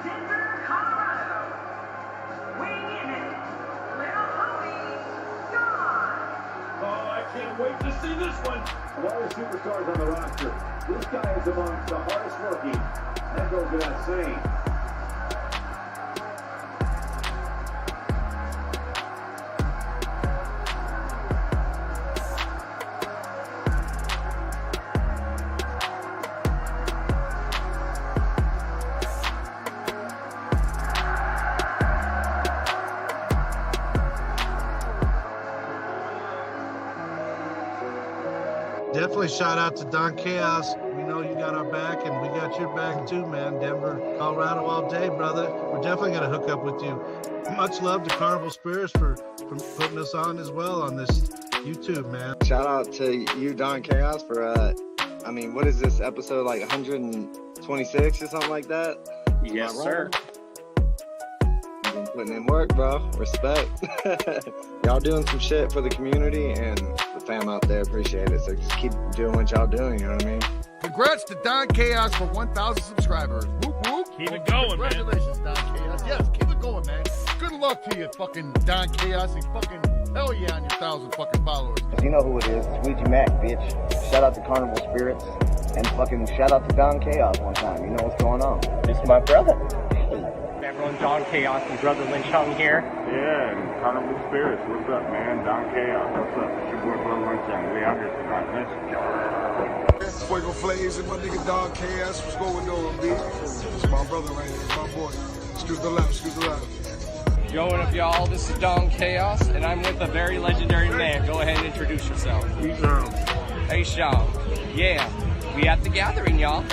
Denver, Colorado. Weighing in at Little Homie, Don. Oh, I can't wait to see this one. Of all the superstars on the roster, this guy is amongst the hardest working. That goes without saying. Definitely shout out to Don Chaos. We know you got our back, and we got your back too, man. Denver, Colorado all day, brother. We're definitely going to hook up with you. Much love to Carnival Spirits for putting us on as well on this YouTube, man. Shout out to you, Don Chaos, for, what is this, episode like 126 or something like that? Yes, sir. You've been putting in work, bro. Respect. Y'all doing some shit for the community and the fam out there. Appreciate it. So just keep doing what y'all doing, you know what I mean? Congrats to Don Chaos for 1,000 subscribers. Whoop, whoop. Keep it going, man. Congratulations, Don Chaos. Yes, keep it going, man. Good luck to you, fucking Don Chaos. And fucking hell yeah on your 1,000 fucking followers. You know who it is. It's Ouija Mac, bitch. Shout out to Carnival Spirits. And fucking shout out to Don Chaos one time. You know what's going on. This is my brother. Everyone, Don Chaos and Brother Lynch Hung here. Yeah, and Carnival Spirits, what's up, man? Don Chaos, what's up? It's your boy, Brother Lynch Hung. We out here tonight. Listen. Fuego Flames and my nigga Don Chaos. What's going on, B? It's my brother right here. It's my boy. Excuse the left, excuse the left. Yo, what up, y'all? This is Don Chaos, and I'm with a very legendary man. Go ahead and introduce yourself. Hey, Sean. Yeah, we at the gathering, y'all.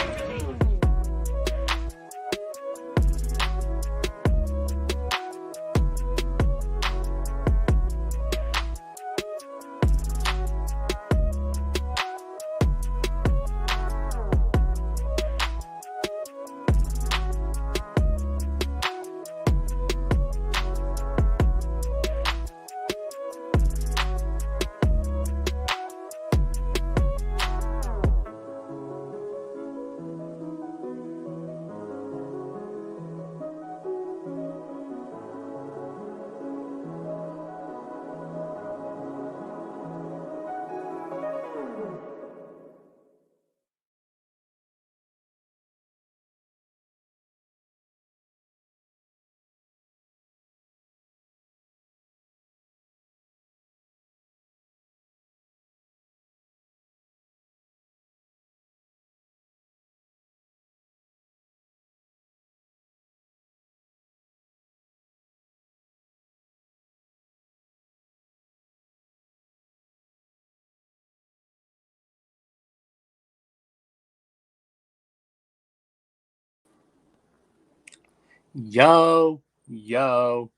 Yo, yo,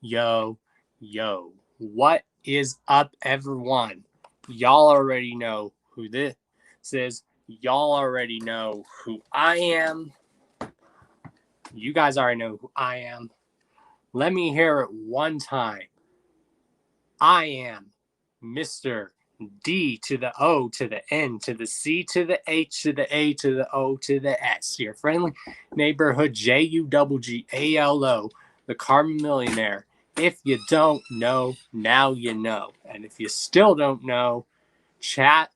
yo, yo. What is up, everyone? Y'all already know who this is. Y'all already know who I am. You guys already know who I am. Let me hear it one time. I am Mr. D to the O to the N to the C to the H to the A to the O to the S. Your friendly neighborhood JUGGALO, the Carbon Millionaire. If you don't know, now you know. And if you still don't know, chat,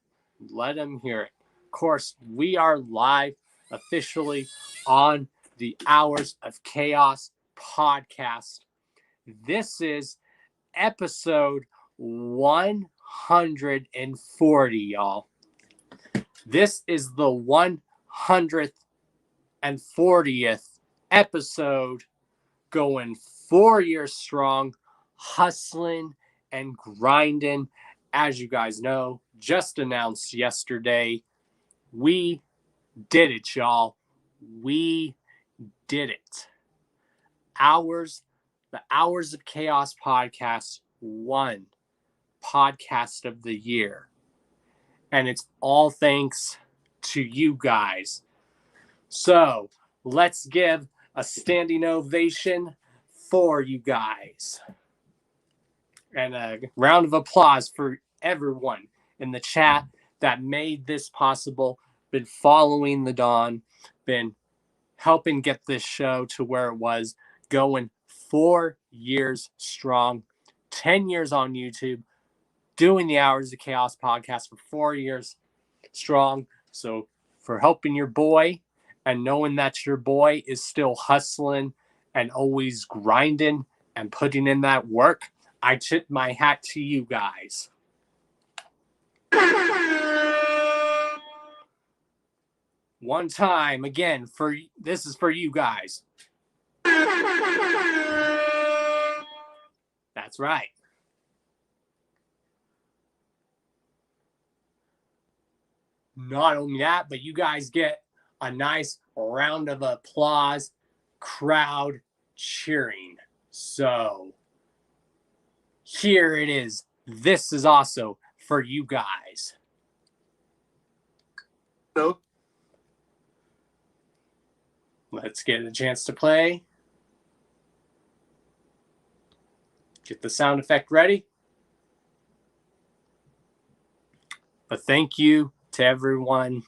let them hear it. Of course, we are live officially on the Hours of Chaos podcast. This is episode 140, y'all. This is the 140th episode, going 4 years strong, hustling and grinding. As you guys know, just announced yesterday, we did it, y'all. We did it. The Hours of Chaos podcast won podcast of the year. And it's all thanks to you guys. So let's give a standing ovation for you guys. And a round of applause for everyone in the chat that made this possible, been following the Dawn, been helping get this show to where it was, going 4 years strong, 10 years on YouTube, doing the Hours of Chaos podcast for 4 years strong. So for helping your boy and knowing that your boy is still hustling and always grinding and putting in that work, I tip my hat to you guys. One time again, this is for you guys. That's right. Not only that, but you guys get a nice round of applause, crowd cheering. So here it is. This is also for you guys. So let's get a chance to play. Get the sound effect ready. But thank you to everyone.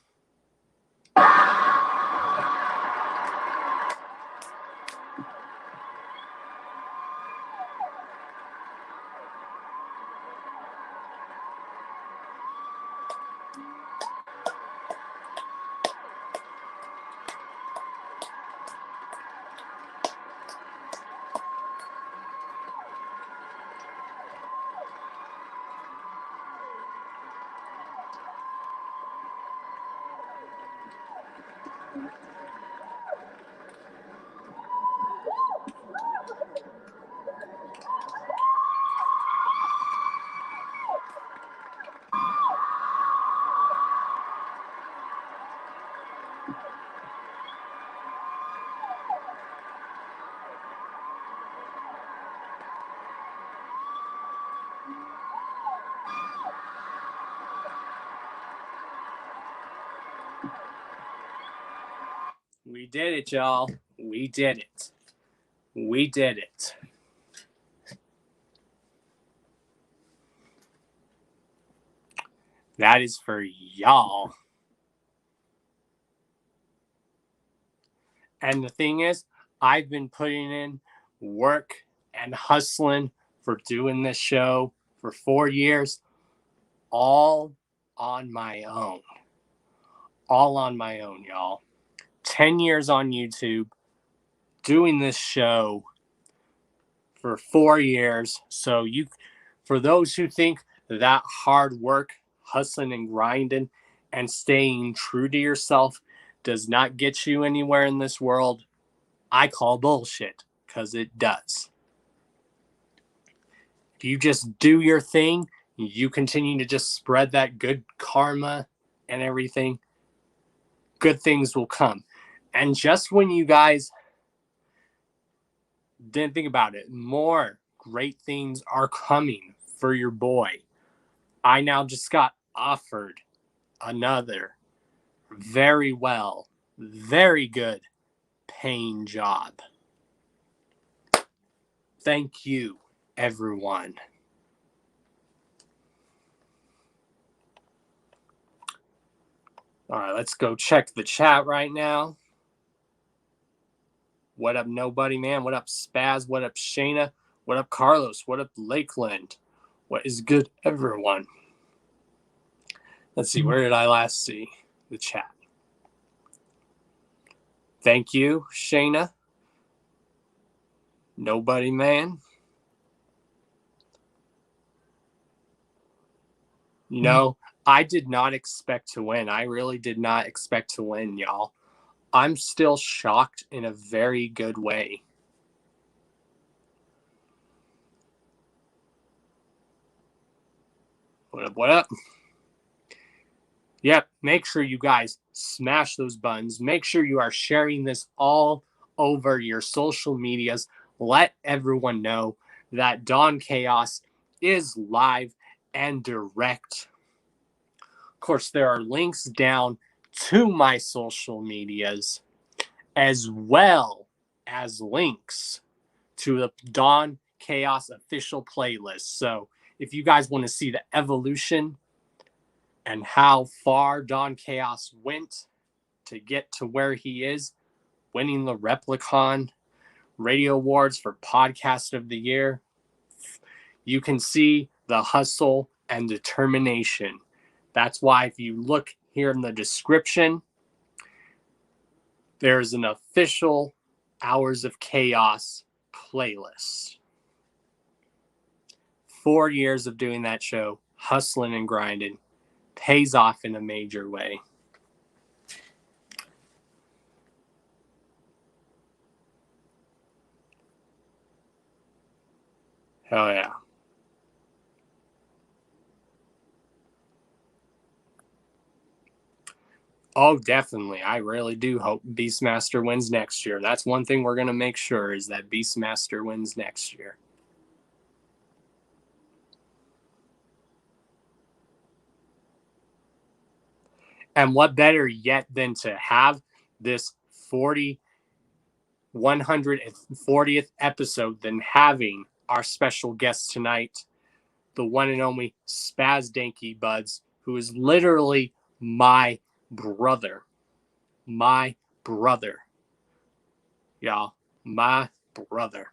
We did it, y'all. We did it. We did it. That is for y'all. And the thing is, I've been putting in work and hustling for doing this show for 4 years, all on my own. All on my own, y'all. 10 years on YouTube, doing this show for 4 years. So for those who think that hard work, hustling and grinding and staying true to yourself does not get you anywhere in this world, I call bullshit, because it does. If you just do your thing, you continue to just spread that good karma and everything, good things will come. And just when you guys didn't think about it, more great things are coming for your boy. I now just got offered another very good paying job. Thank you, everyone. All right, let's go check the chat right now. What up, Nobody Man? What up, Spazz? What up, Shayna? What up, Carlos? What up, Lakeland? What is good, everyone? Let's see, where did I last see the chat? Thank you, Shayna. Nobody Man. You know, I did not expect to win. I really did not expect to win, y'all. I'm still shocked in a very good way. What up, what up? Yep, make sure you guys smash those buttons. Make sure you are sharing this all over your social medias. Let everyone know that Dawn Chaos is live and direct. Of course, there are links down to my social medias, as well as links to the Dawn Chaos official playlist. So if you guys want to see the evolution and how far Dawn Chaos went to get to where he is, winning the Replicon Radio Awards for Podcast of the Year. You can see the hustle and determination. That's why if you look here in the description, there's an official Hours of Chaos playlist. 4 years of doing that show, hustling and grinding, pays off in a major way. Hell yeah. Oh, definitely. I really do hope Beastmaster wins next year. That's one thing we're going to make sure is that Beastmaster wins next year. And what better yet than to have this 140th episode than having our special guest tonight, the one and only Spazz Dankkyy Buddz, who is literally my brother. My brother. Y'all, my brother.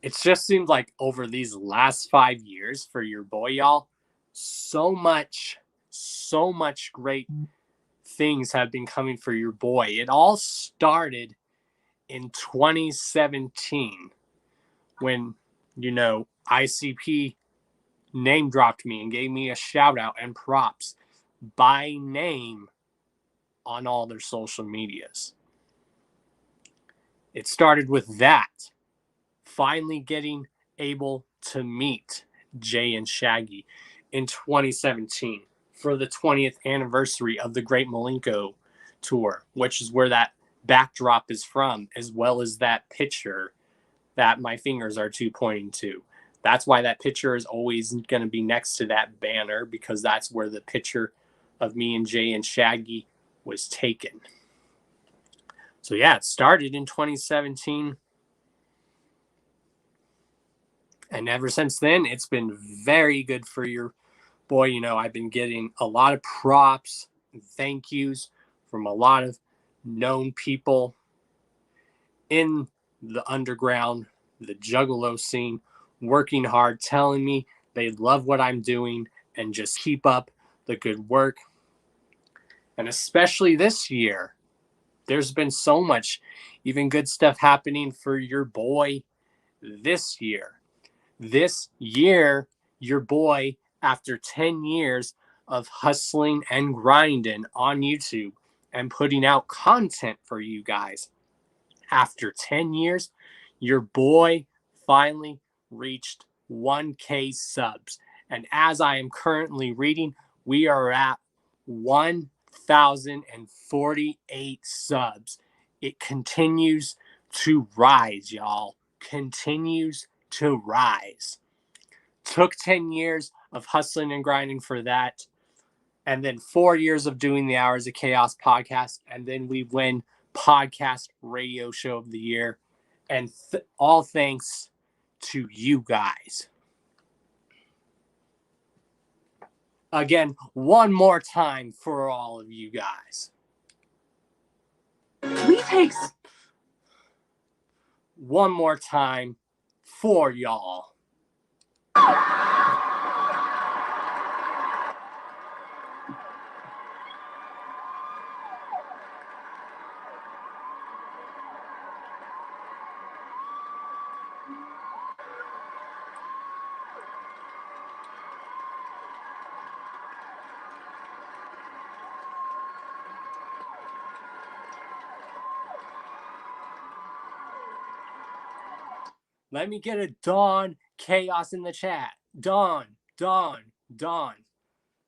It just seems like over these last 5 years for your boy, y'all, so much great things have been coming for your boy. It all started in 2017 when, ICP name dropped me and gave me a shout out and props by name on all their social medias. It started with that. Finally getting able to meet Jay and Shaggy in 2017 for the 20th anniversary of the Great Malenko tour, which is where that backdrop is from, as well as that picture that my fingers are pointing to. That's why that picture is always going to be next to that banner, because that's where the picture of me and Jay and Shaggy was taken. So yeah, it started in 2017. And ever since then, it's been very good for your boy. I've been getting a lot of props and thank yous from a lot of known people in the underground, the juggalo scene, working hard, telling me they love what I'm doing and just keep up the good work. And especially this year, there's been so much even good stuff happening for your boy this year. This year, your boy, after 10 years of hustling and grinding on YouTube and putting out content for you guys, after 10 years, your boy finally reached 1K subs. And as I am currently reading, we are at 1,048 subs. It continues to rise, y'all. Continues to rise. Took 10 years of hustling and grinding for that. And then 4 years of doing the Hours of Chaos podcast. And then we win Podcast Radio Show of the Year. And all thanks to you guys. Again, one more time for all of you guys. We take One more time for y'all. Let me get a Dawn Chaos in the chat. Dawn.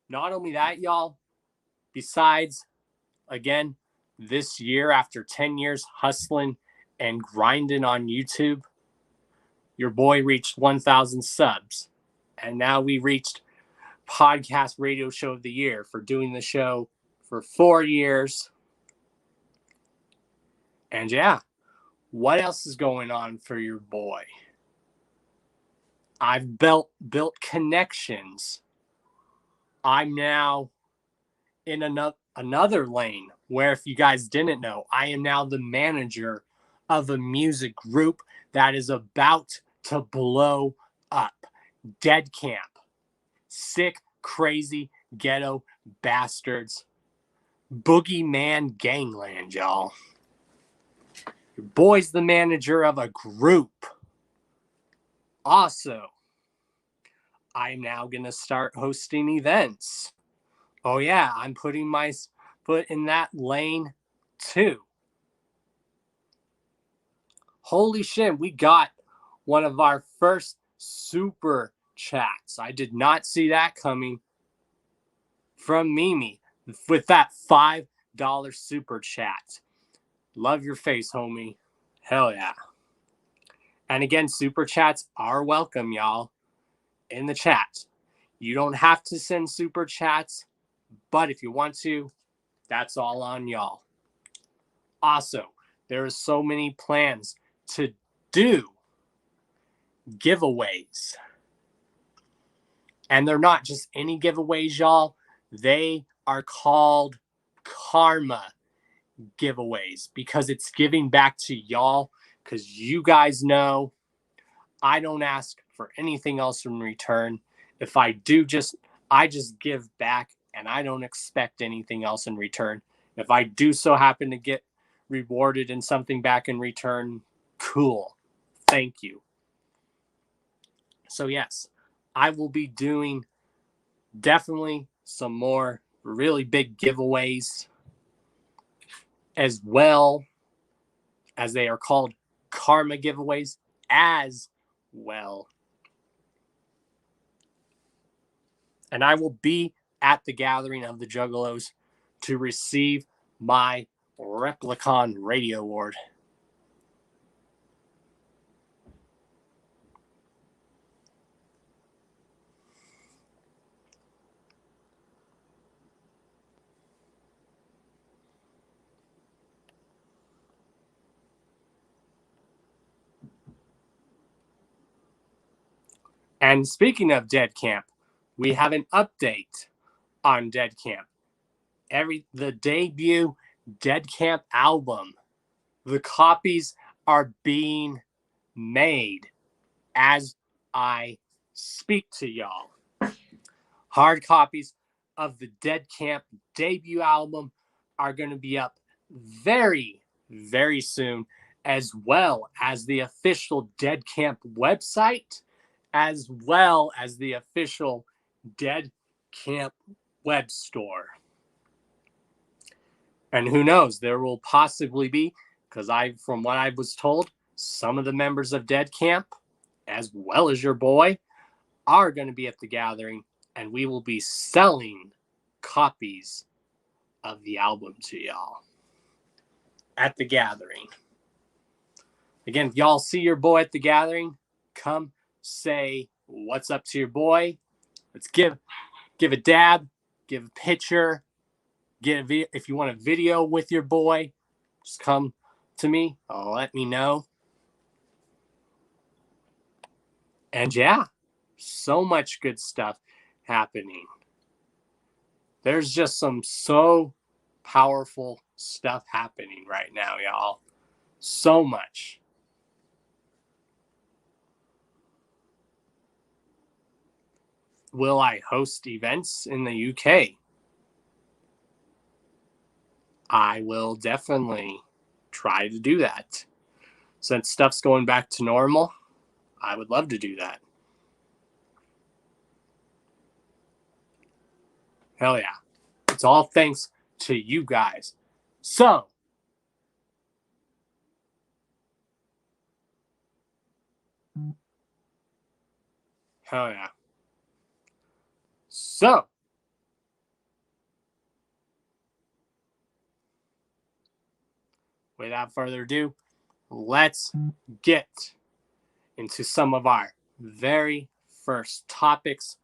Not only that, y'all, besides, again, this year, after 10 years hustling and grinding on YouTube, your boy reached 1,000 subs. And now we reached Podcast Radio Show of the Year for doing the show for 4 years. And yeah, what else is going on for your boy? I've built connections I'm now in another lane where, if you guys didn't know, I am now the manager of a music group that is about to blow up. Dead Camp. Sick, crazy, ghetto bastards. Boogeyman Gangland, y'all. Your boy's the manager of a group. Also, I'm now going to start hosting events. Oh, yeah, I'm putting my foot in that lane too. Holy shit, we got one of our first super chats. I did not see that coming from Mimi with that $5 super chat. Love your face, homie. Hell yeah. And again, super chats are welcome, y'all, in the chat. You don't have to send super chats, but if you want to, that's all on y'all. Also, there are so many plans to do giveaways. And they're not just any giveaways, y'all. They are called karma giveaways because it's giving back to y'all, because you guys know I don't ask for anything else in return. If I do, I just give back, and I don't expect anything else in return. If I do so happen to get rewarded in something back in return, cool. Thank you. So yes, I will be doing definitely some more really big giveaways, as well as they are called karma giveaways as well. And I will be at the gathering of the Juggalos to receive my Replicon Radio Award. And speaking of Dead Camp, we have an update on Dead Camp. The debut Dead Camp album, the copies are being made as I speak to y'all. Hard copies of the Dead Camp debut album are going to be up very, very soon, as well as the official Dead Camp website, as well as the official Dead Camp web store. And who knows, there will possibly be, because from what I was told, some of the members of Dead Camp, as well as your boy, are going to be at the gathering, and we will be selling copies of the album to y'all at the gathering. Again, if y'all see your boy at the gathering, come say what's up to your boy. Let's give a dab, give a picture, if you want a video with your boy, just come to me. Let me know. And yeah, so much good stuff happening. There's just some so powerful stuff happening right now, y'all. So much. Will I host events in the UK? I will definitely try to do that. Since stuff's going back to normal, I would love to do that. Hell yeah. It's all thanks to you guys. So, hell yeah. So, without further ado, let's get into some of our very first topics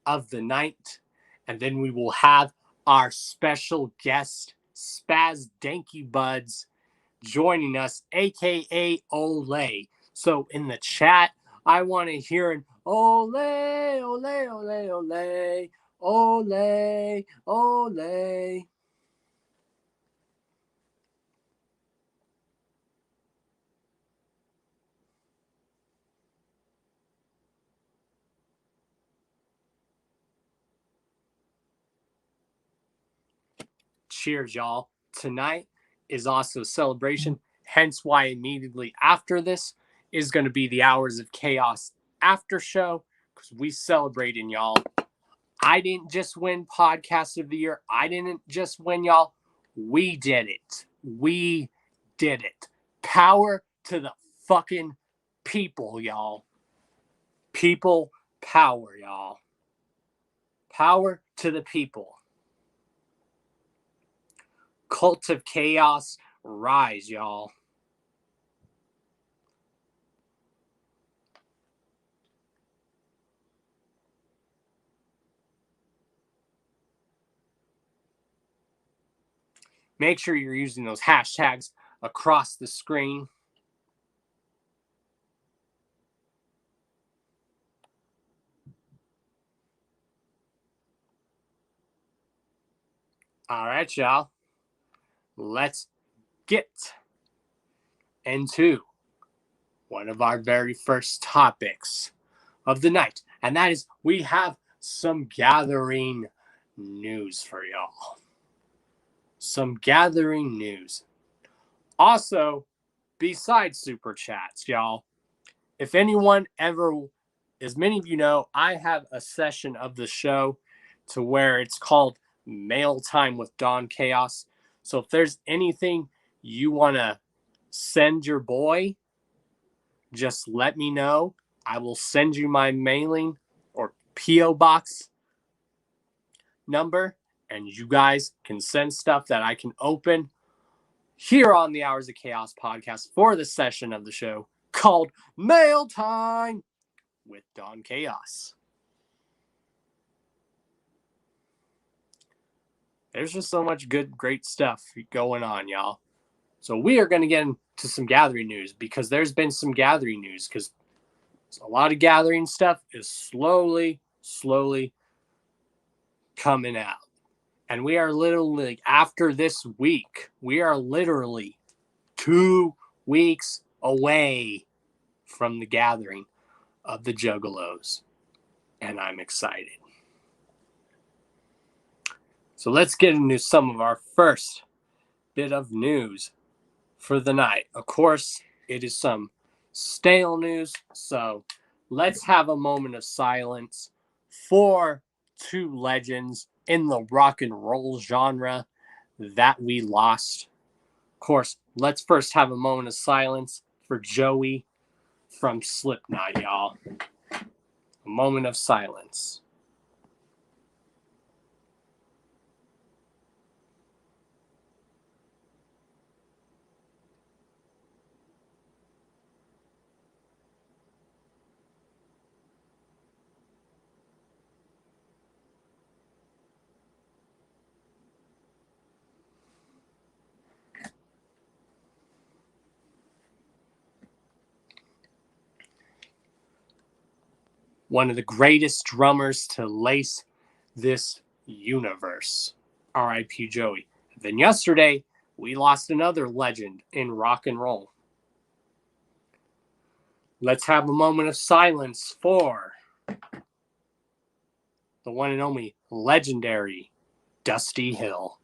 of the night. And then we will have our special guest, Spazz Dankkyy Buddz, joining us, aka Ole. So in the chat, I want to hear an Ole, Ole, Ole, Ole. Ole, ole. Cheers, y'all. Tonight is also a celebration, hence why immediately after this is going to be the Hours of Chaos after show, because we celebrating, y'all. I didn't just win Podcast of the Year. I didn't just win, y'all. We did it. We did it. Power to the fucking people, y'all. People power, y'all. Power to the people. Cult of Chaos, rise, y'all. Make sure you're using those hashtags across the screen. All right, y'all. Let's get into one of our very first topics of the night. And that is, we have some gathering news for y'all. Some gathering news. Also, besides super chats, y'all, if anyone ever, as many of you know, I have a session of the show to where it's called Mail Time with Don Chaos. So if there's anything you want to send your boy, just let me know. I will send you my mailing or P.O. box number, and you guys can send stuff that I can open here on the Hours of Chaos podcast for the session of the show called Mail Time with Don Chaos. There's just so much good, great stuff going on, y'all. So we are going to get into some gathering news, because there's been some gathering news, because a lot of gathering stuff is slowly coming out. And we are literally, after this week, we are literally 2 weeks away from the gathering of the Juggalos. And I'm excited. So let's get into some of our first bit of news for the night. Of course, it is some stale news. So let's have a moment of silence for two legends in the rock and roll genre that we lost. Of course, let's first have a moment of silence for Joey from Slipknot, y'all. A moment of silence. One of the greatest drummers to lace this universe. R.I.P. Joey. Then yesterday, we lost another legend in rock and roll. Let's have a moment of silence for the one and only legendary Dusty Hill.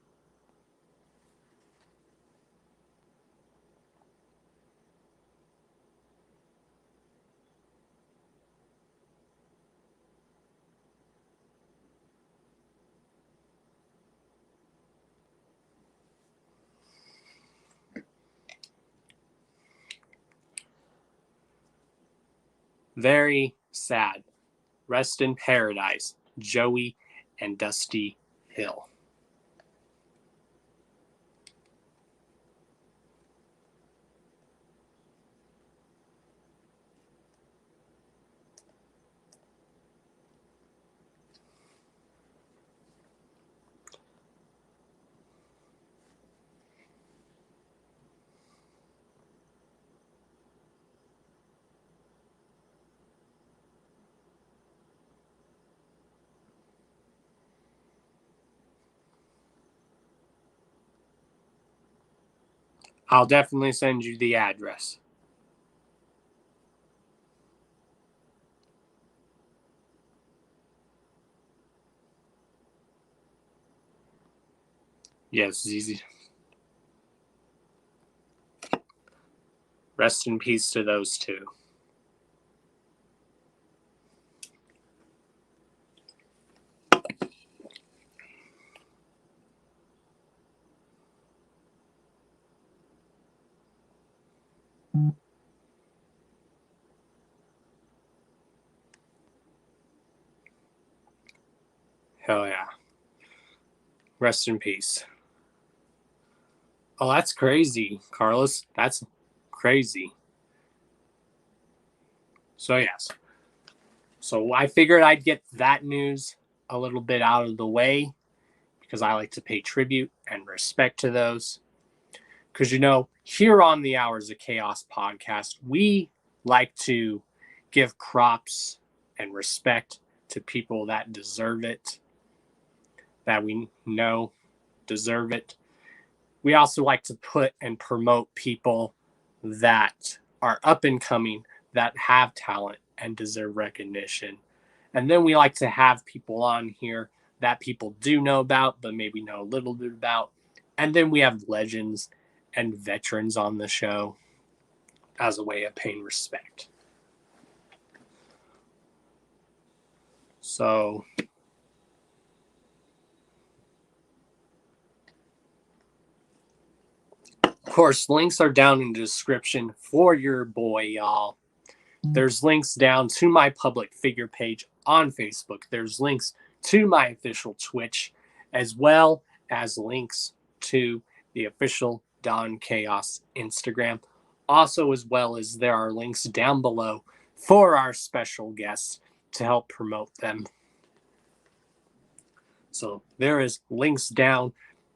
Very sad. Rest in paradise, Joey and Dusty Hill. I'll definitely send you the address. Yes, Zizi. Rest in peace to those two. Hell yeah. Rest in peace. Oh, that's crazy, Carlos. That's crazy. So, yes. So, I figured I'd get that news a little bit out of the way because I like to pay tribute and respect to those. Because, you know, here on the Hours of Chaos podcast, we like to give props and respect to people that deserve it, that we know deserve it. We also like to put and promote people that are up and coming, that have talent and deserve recognition. And then we like to have people on here that people do know about, but maybe know a little bit about. And then we have legends and veterans on the show as a way of paying respect. So, of course, links are down in the description for your boy, y'all. There's links down to my public figure page on Facebook. There's links to my official Twitch, as well as links to the official Don Chaos Instagram. Also, as well as there are links down below for our special guests to help promote them. So there is links down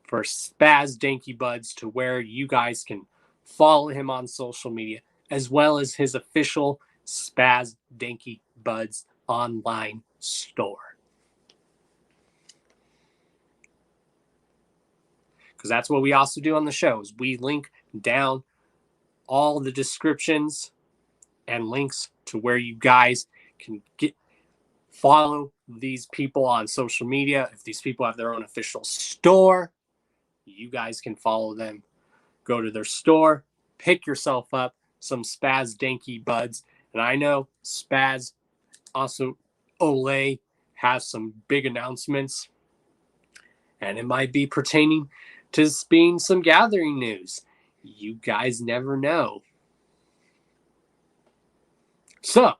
for Spazz Dankkyy Buddz to where you guys can follow him on social media, as well as his official Spazz Dankkyy Buddz online store. Because that's what we also do on the shows. We link down all the descriptions and links to where you guys can follow these people on social media. If these people have their own official store, you guys can follow them. Go to their store, pick yourself up some Spazz Dankkyy Buddz. And I know Spazz, also Olay, has some big announcements. And it might be pertaining to being some gathering news. You guys never know. So,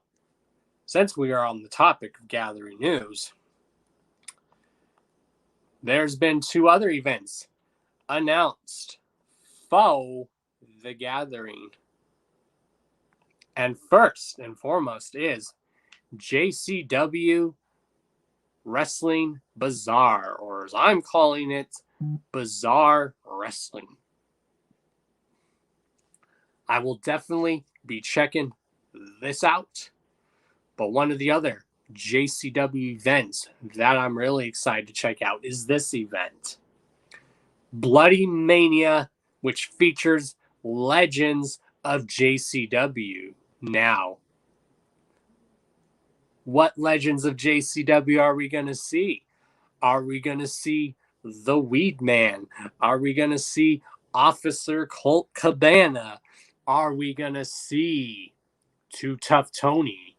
since we are on the topic of gathering news, there's been 2 other events announced for the gathering. And first and foremost is JCW Wrestling Bazaar, or as I'm calling it, Bazaar Wrestling. I will definitely be checking this out. But one of the other JCW events that I'm really excited to check out is this event. Bloody Mania, which features legends of JCW. Now, what legends of JCW are we going to see? Are we going to see the Weed Man? Are we going to see Officer Colt Cabana? Are we going to see Too Tough Tony?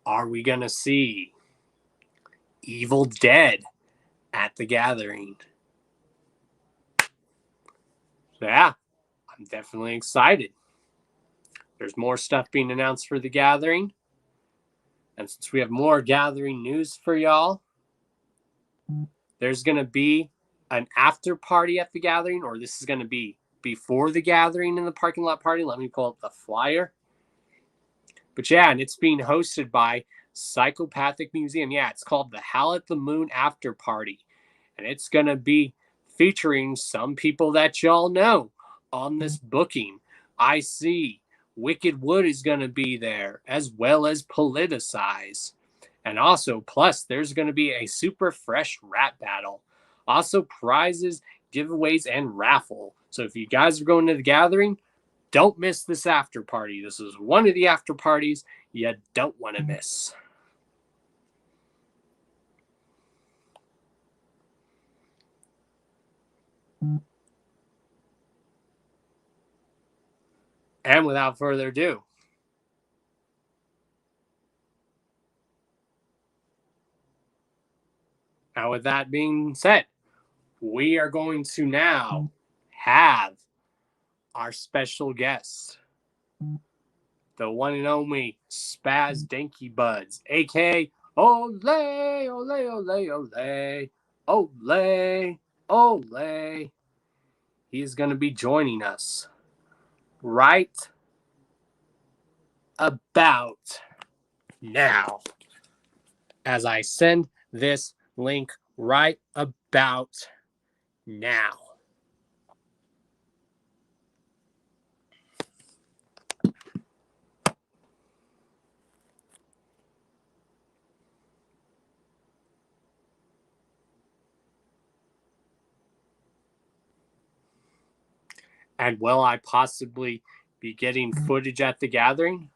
Are we going to see Evil Dead at the gathering? So yeah, I'm definitely excited. There's more stuff being announced for the gathering. And since we have more gathering news for y'all, there's going to be an after party at the gathering, or this is going to be before the gathering in the parking lot party. Let me pull up the flyer. But yeah, and it's being hosted by Psychopathic Museum. Yeah, it's called the Howl at the Moon After Party. And it's going to be featuring some people that y'all know on this booking. I see Wicked Wood is going to be there, as well as Politicize. And also, plus, there's going to be a super fresh rap battle. Also, prizes, giveaways, and raffle. So if you guys are going to the gathering, don't miss this after party. This is one of the after parties you don't want to miss. And without further ado, now with that being said, we are going to now have our special guest, the one and only Spazz Dankkyy Buddz, aka Ole, Ole, Ole, Ole, Ole, Ole. He is going to be joining us right about now, as I send this link right about now. And will I possibly be getting footage at the gathering?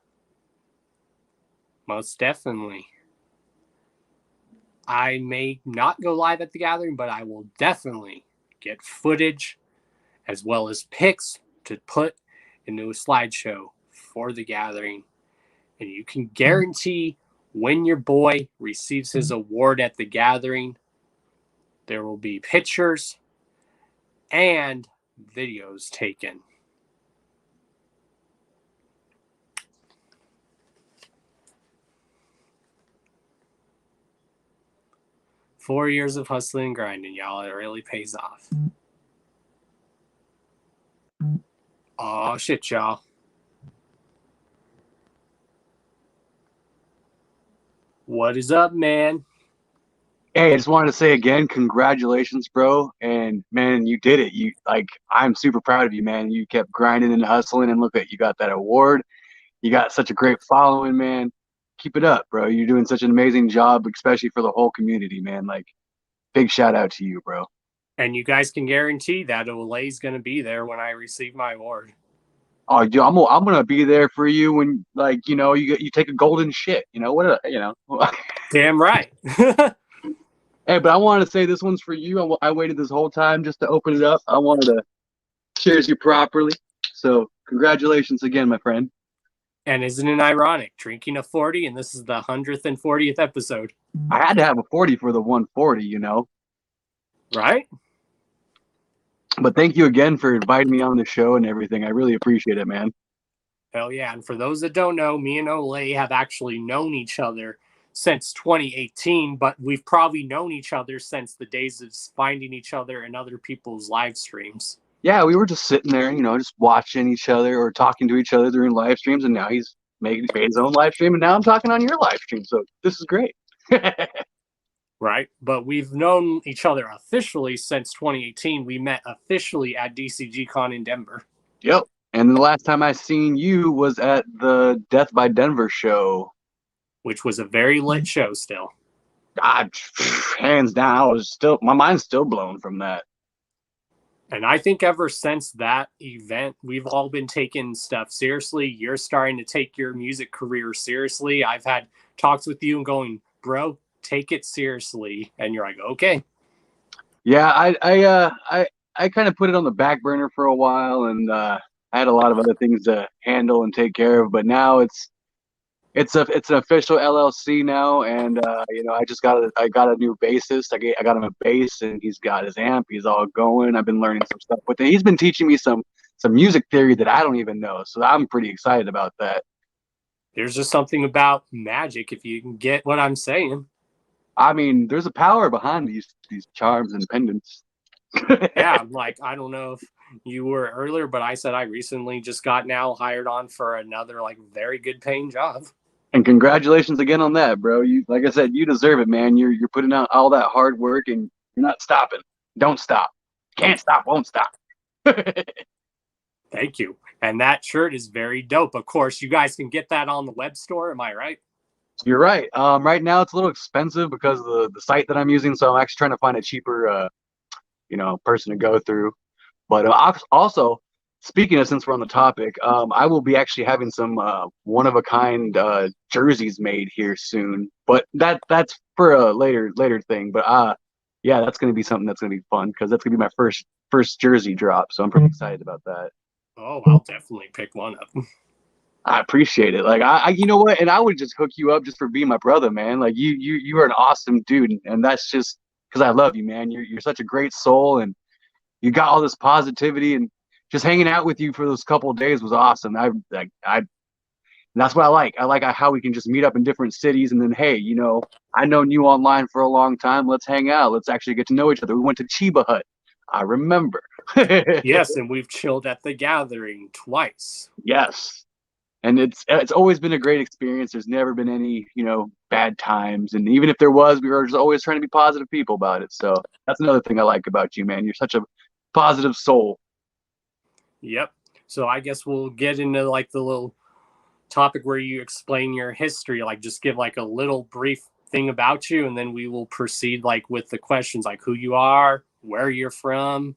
Most definitely. I may not go live at the gathering, but I will definitely get footage as well as pics to put into a slideshow for the gathering. And you can guarantee when your boy receives his award at the gathering, there will be pictures and videos taken. Four years of hustling and grinding, y'all. It really pays off. Oh, shit, y'all. What is up, man? Hey, I just wanted to say again, congratulations, bro. And man, you did it. I'm super proud of you, man. You kept grinding and hustling, and look at you got that award. You got such a great following, man. Keep it up, bro. You're doing such an amazing job, especially for the whole community, man. Like, big shout out to you, bro. And you guys can guarantee that Ole's going to be there when I receive my award. Oh, dude, I'm gonna be there for you when, like, you take a golden shit. Damn right. Hey, but I wanted to say this one's for you. I waited this whole time just to open it up. I wanted to cheers you properly. So congratulations again, my friend. And isn't it ironic? Drinking a 40, and this is the 140th episode. I had to have a 40 for the 140, Right? But thank you again for inviting me on the show and everything. I really appreciate it, man. Hell yeah. And for those that don't know, me and Ole have actually known each other since 2018, but we've probably known each other since the days of finding each other in other people's live streams. Yeah, we were just sitting there, just watching each other or talking to each other during live streams, and now he's made his own live stream, and now I'm talking on your live stream, so this is great. Right? But we've known each other officially since 2018. We met officially at DCG Con in Denver. Yep. And the last time I seen you was at the Death by Denver show, which was a very lit show still. God, hands down, my mind's still blown from that. And I think ever since that event, we've all been taking stuff seriously. You're starting to take your music career seriously. I've had talks with you and going, bro, take it seriously. And you're like, okay. Yeah, I kind of put it on the back burner for a while, and I had a lot of other things to handle and take care of. But now it's an official LLC now, and I got a new bassist. I got him a bass, and he's got his amp. He's all going. I've been learning some stuff with it. He's been teaching me some music theory that I don't even know, so I'm pretty excited about that. There's just something about magic, if you can get what I'm saying. I mean, there's a power behind these charms and pendants. Yeah, like, I don't know if you were earlier, but I said I recently just got now hired on for another very good paying job. And congratulations again on that, bro. You, like I said, you deserve it, man. You're putting out all that hard work, and you're not stopping. Don't stop. Can't stop, won't stop. Thank you. And that shirt is very dope. Of course, you guys can get that on the web store. Am I right? You're right. Right now it's a little expensive because of the site that I'm using, so I'm actually trying to find a cheaper person to go through. But also, speaking of, since we're on the topic, I will be actually having some one of a kind jerseys made here soon. But that's for a later thing. But yeah, that's gonna be something that's gonna be fun because that's gonna be my first jersey drop. So I'm pretty excited about that. Oh, I'll definitely pick one up. I appreciate it. Like I you know what? And I would just hook you up just for being my brother, man. Like you are an awesome dude, and that's just because I love you, man. You're such a great soul, and you got all this positivity, and just hanging out with you for those couple of days was awesome. And that's what I like. I like how we can just meet up in different cities, and then hey, you know, I've known you online for a long time. Let's hang out. Let's actually get to know each other. We went to Chiba Hut. I remember. Yes, and we've chilled at the gathering twice. Yes. And it's always been a great experience. There's never been any, you know, bad times. And even if there was, we were just always trying to be positive people about it. So that's another thing I like about you, man. You're such a positive soul. Yep. So I guess we'll get into like the little topic where you explain your history, like just give like a little brief thing about you, and then we will proceed like with the questions, like who you are, where you're from.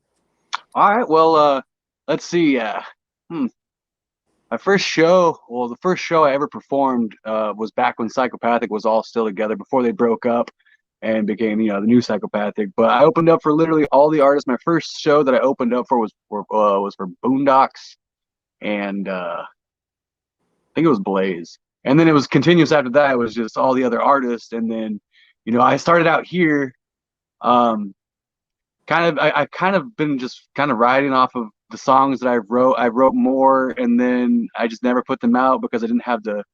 All right. Well, let's see. My first show, well, the first show I ever performed was back when Psychopathic was all still together, before they broke up and became, you know, the new Psychopathic. But I opened up for literally all the artists. My first show that I opened up for was for Boondocks, and I think it was Blaze. And then it was continuous after that. It was just all the other artists. And then, you know, I started out here. I've kind of been just kind of riding off of the songs that I wrote more, and then I just never put them out because I didn't have the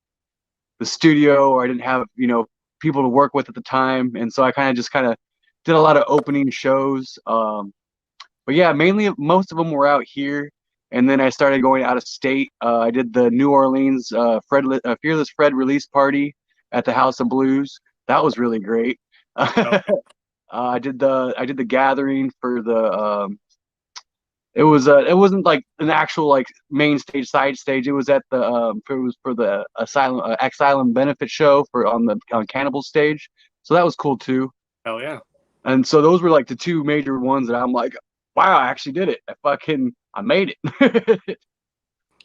studio, or I didn't have, you know, people to work with at the time. And so I kind of did a lot of opening shows. But yeah, mainly most of them were out here. And then I started going out of state. I did the New Orleans Fearless Fred release party at the House of Blues. That was really great. Okay. I did the gathering for the it wasn't like an actual like main stage, side stage. It was at the it was for the asylum benefit show on Cannibal stage. So that was cool too. Hell yeah. And so those were like the two major ones that I'm like, wow, I actually did it. I made it.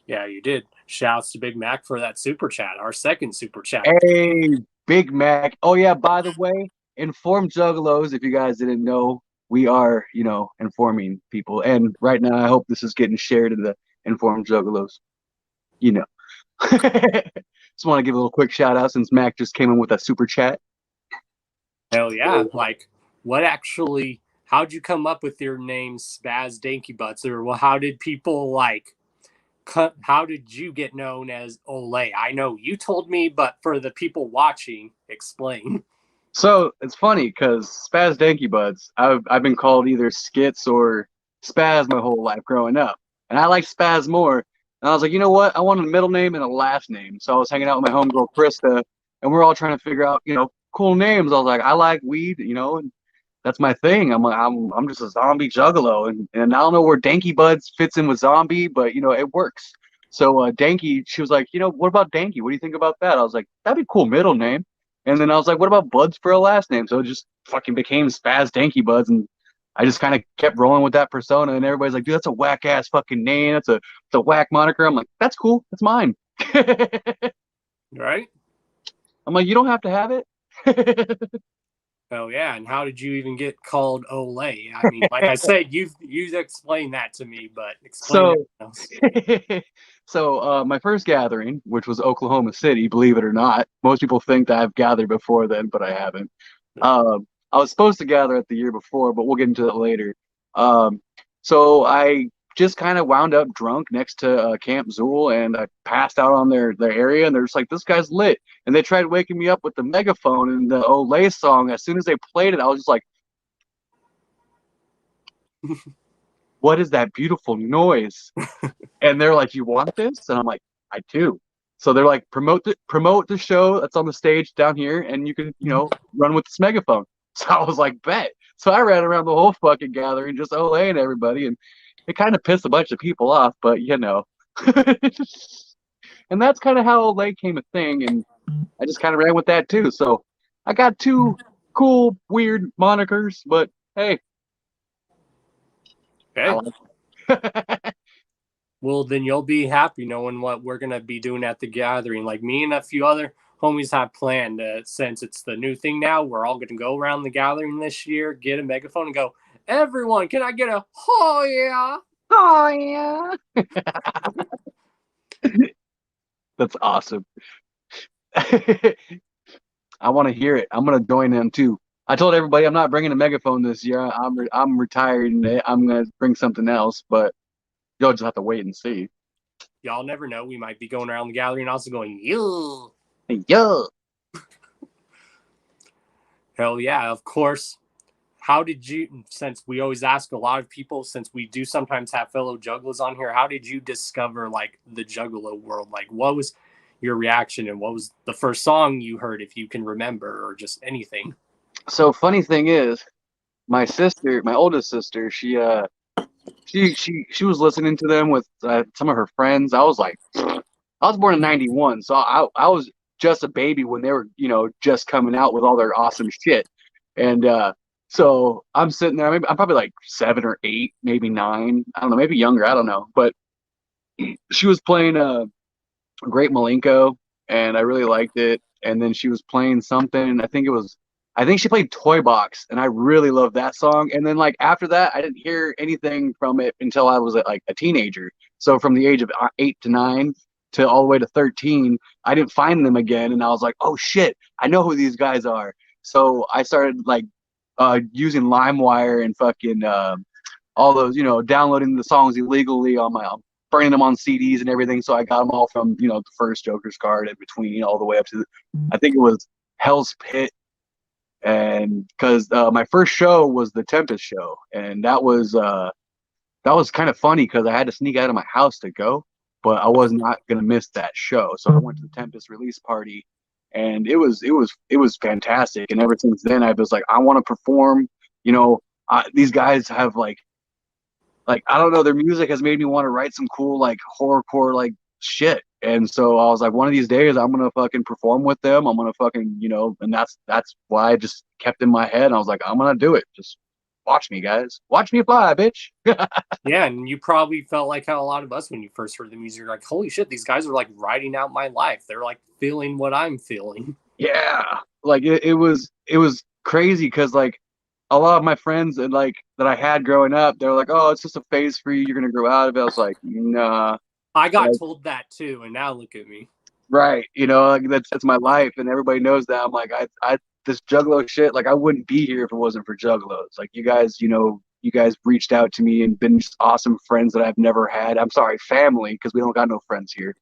Yeah, you did. Shouts to Big Mac for that super chat, our second super chat. Hey, Big Mac. Oh yeah, by the way, Informed Juggalos, if you guys didn't know, we are, you know, informing people. And right now, I hope this is getting shared in the Informed Juggalos. You know. Just want to give a little quick shout out since Mac just came in with a super chat. Hell yeah. Like, how'd you come up with your name, Spazz Dankkyy Buddz? Or how did people how did you get known as Ole? I know you told me, but for the people watching, explain. So it's funny because Spazz Dankkyy Buddz, I've been called either Skits or Spazz my whole life growing up, and I like Spazz more. And I was like, you know what? I want a middle name and a last name. So I was hanging out with my homegirl Krista, and we're all trying to figure out, you know, cool names. I was like, I like weed, you know, and that's my thing. I'm like, I'm just a zombie juggalo, and I don't know where Dankkyy Buddz fits in with zombie, but you know, it works. So Dankkyy, she was like, you know, what about Dankkyy? What do you think about that? I was like, that'd be a cool middle name. And then I was like, what about Buddz for a last name? So it just fucking became Spazz Dankkyy Buddz. And I just kind of kept rolling with that persona. And everybody's like, dude, that's a whack ass fucking name. That's a whack moniker. I'm like, that's cool. That's mine. Right? I'm like, you don't have to have it. Oh yeah. And how did you even get called Ole? I mean, like I said, you've explained that to me, but explain it else. So my first gathering, which was Oklahoma City, believe it or not, most people think that I've gathered before then, but I haven't. I was supposed to gather at the year before, but we'll get into that later. So I just kind of wound up drunk next to Camp Zool, and I passed out on their area, and they're just like, this guy's lit. And they tried waking me up with the megaphone and the Olay song. As soon as they played it, I was just like, what is that beautiful noise? And they're like, you want this? And I'm like, I do. So they're like, promote the show that's on the stage down here, and you can, you know, run with this megaphone. So I was like, bet. So I ran around the whole fucking gathering, just Olaying everybody, and it kind of pissed a bunch of people off, but you know. And that's kind of how Olay came a thing, and I just kind of ran with that too. So I got two cool, weird monikers, but hey. Okay. Well, then you'll be happy knowing what we're going to be doing at the gathering. Like me and a few other homies have planned, since it's the new thing now, we're all going to go around the gathering this year, get a megaphone and go, everyone, can I get a, oh yeah? Oh yeah. That's awesome. I want to hear it. I'm going to join them too. I told everybody I'm not bringing a megaphone this year. I'm retired and I'm going to bring something else, but you'll just have to wait and see. Y'all never know. We might be going around the gallery and also going, yo. Yo. Hell yeah, of course. How did you, since we always ask a lot of people, since we do sometimes have fellow juggalos on here, how did you discover like the juggalo world? Like what was your reaction and what was the first song you heard, if you can remember, or just anything? So funny thing is, my sister, my oldest sister, she was listening to them with some of her friends. I was born in '91, so I was just a baby when they were, just coming out with all their awesome shit. And so I'm sitting there, maybe I'm probably like 7 or 8, maybe 9. I don't know, maybe younger, I don't know. But she was playing Great Malenko, and I really liked it. And then she was playing something, I think she played Toy Box, and I really loved that song. And then like after that, I didn't hear anything from it until I was like a teenager. So from the age of 8 to 9 to all the way to 13, I didn't find them again. And I was like, oh shit, I know who these guys are. So I started like using LimeWire and fucking all those, downloading the songs illegally on burning them on CDs and everything. So I got them all from, the first Joker's Card in between, all the way up to, I think it was Hell's Pit. And because my first show was the Tempest show, and that was kind of funny because I had to sneak out of my house to go, but I was not gonna miss that show, so I went to the Tempest release party, and it was fantastic. And ever since then, I was like, I want to perform. These guys have like I don't know, their music has made me want to write some cool like horrorcore like shit. And so I was like, one of these days I'm gonna fucking perform with them. I'm gonna fucking, and that's why I just kept in my head. And I was like, I'm gonna do it. Just watch me, guys. Watch me fly, bitch. Yeah, and you probably felt like how a lot of us, when you first heard the music, you're like, holy shit, these guys are like writing out my life. They're like feeling what I'm feeling. Yeah, like it was crazy because like a lot of my friends and like that I had growing up, they're like, oh, it's just a phase for you. You're gonna grow out of it. I was like, nah. I got told that too, and now look at me. Right, like that's my life, and everybody knows that. I'm like, I this juggalo shit, like I wouldn't be here if it wasn't for juggalos. Like you guys, you guys reached out to me and been just awesome friends that I've never had. I'm sorry, family, because we don't got no friends here.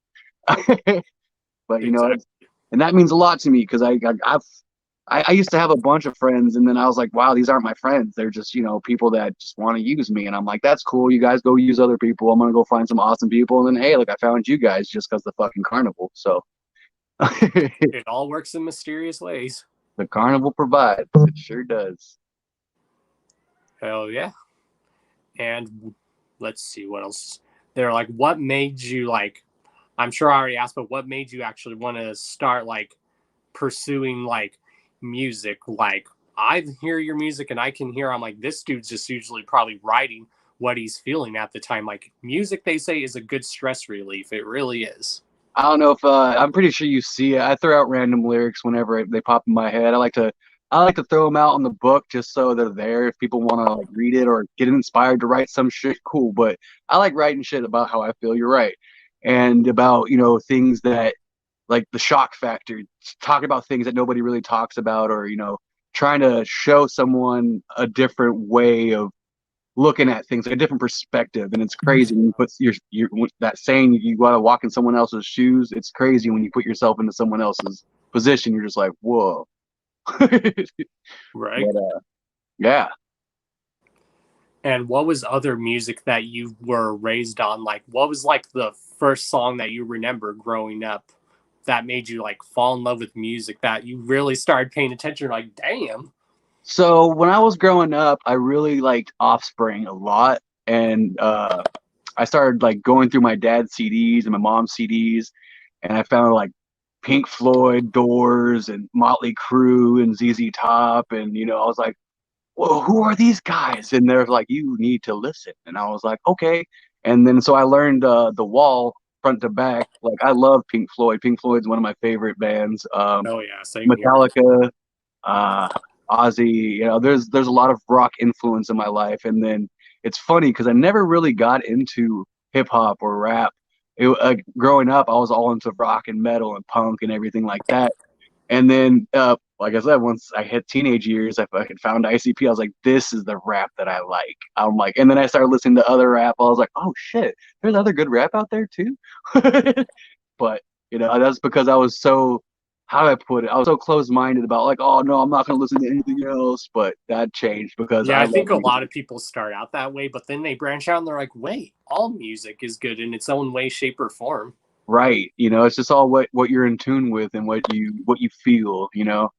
But exactly. And that means a lot to me because I used to have a bunch of friends, and then I was like, wow, these aren't my friends. They're just, people that just want to use me. And I'm like, that's cool. You guys go use other people. I'm going to go find some awesome people. And then, hey, look, I found you guys just because the fucking carnival. So it all works in mysterious ways. The carnival provides. It sure does. Hell yeah. And let's see what else. They're like, what made you like, I'm sure I already asked, but what made you actually want to start like pursuing like music? Like I hear your music and I can hear, I'm like, this dude's just usually probably writing what he's feeling at the time. Like music, they say, is a good stress relief. It really is. I don't know if I'm pretty sure you see it. I throw out random lyrics whenever they pop in my head. I like to throw them out on the book just so they're there if people want to like read it or get inspired to write some shit. Cool, but I like writing shit about how I feel. You're right, and about things that like the shock factor. Talk about things that nobody really talks about, or trying to show someone a different way of looking at things, like a different perspective. And it's crazy when you put your that saying, you got to walk in someone else's shoes. It's crazy when you put yourself into someone else's position. You're just like, whoa. Right. But, yeah. And what was other music that you were raised on? Like, what was like the first song that you remember growing up that made you like fall in love with music, that you really started paying attention? Like, damn. So when I was growing up, I really liked Offspring a lot. And I started like going through my dad's CDs and my mom's CDs. And I found like Pink Floyd, Doors, and Motley Crue and ZZ Top. And, I was like, well, who are these guys? And they're like, you need to listen. And I was like, okay. And then so I learned The Wall front to back. Like I love Pink Floyd. Pink Floyd's one of my favorite bands. Oh yeah, same here. Metallica, uh, Ozzy. You know, there's a lot of rock influence in my life. And then it's funny because I never really got into hip hop or rap. Growing up, I was all into rock and metal and punk and everything like that. And then, like I said, once I hit teenage years, I fucking found ICP. I was like, this is the rap that I like. I'm like, and then I started listening to other rap. I was like, oh shit, there's other good rap out there too. But you know, that's because I was so, how do I put it? I was so closed-minded about like, oh no, I'm not gonna listen to anything else. But that changed because I think a lot of people start out that way, but then they branch out and they're like, wait, all music is good in its own way, shape, or form. Right. You know, it's just all what you're in tune with and what you feel, you know.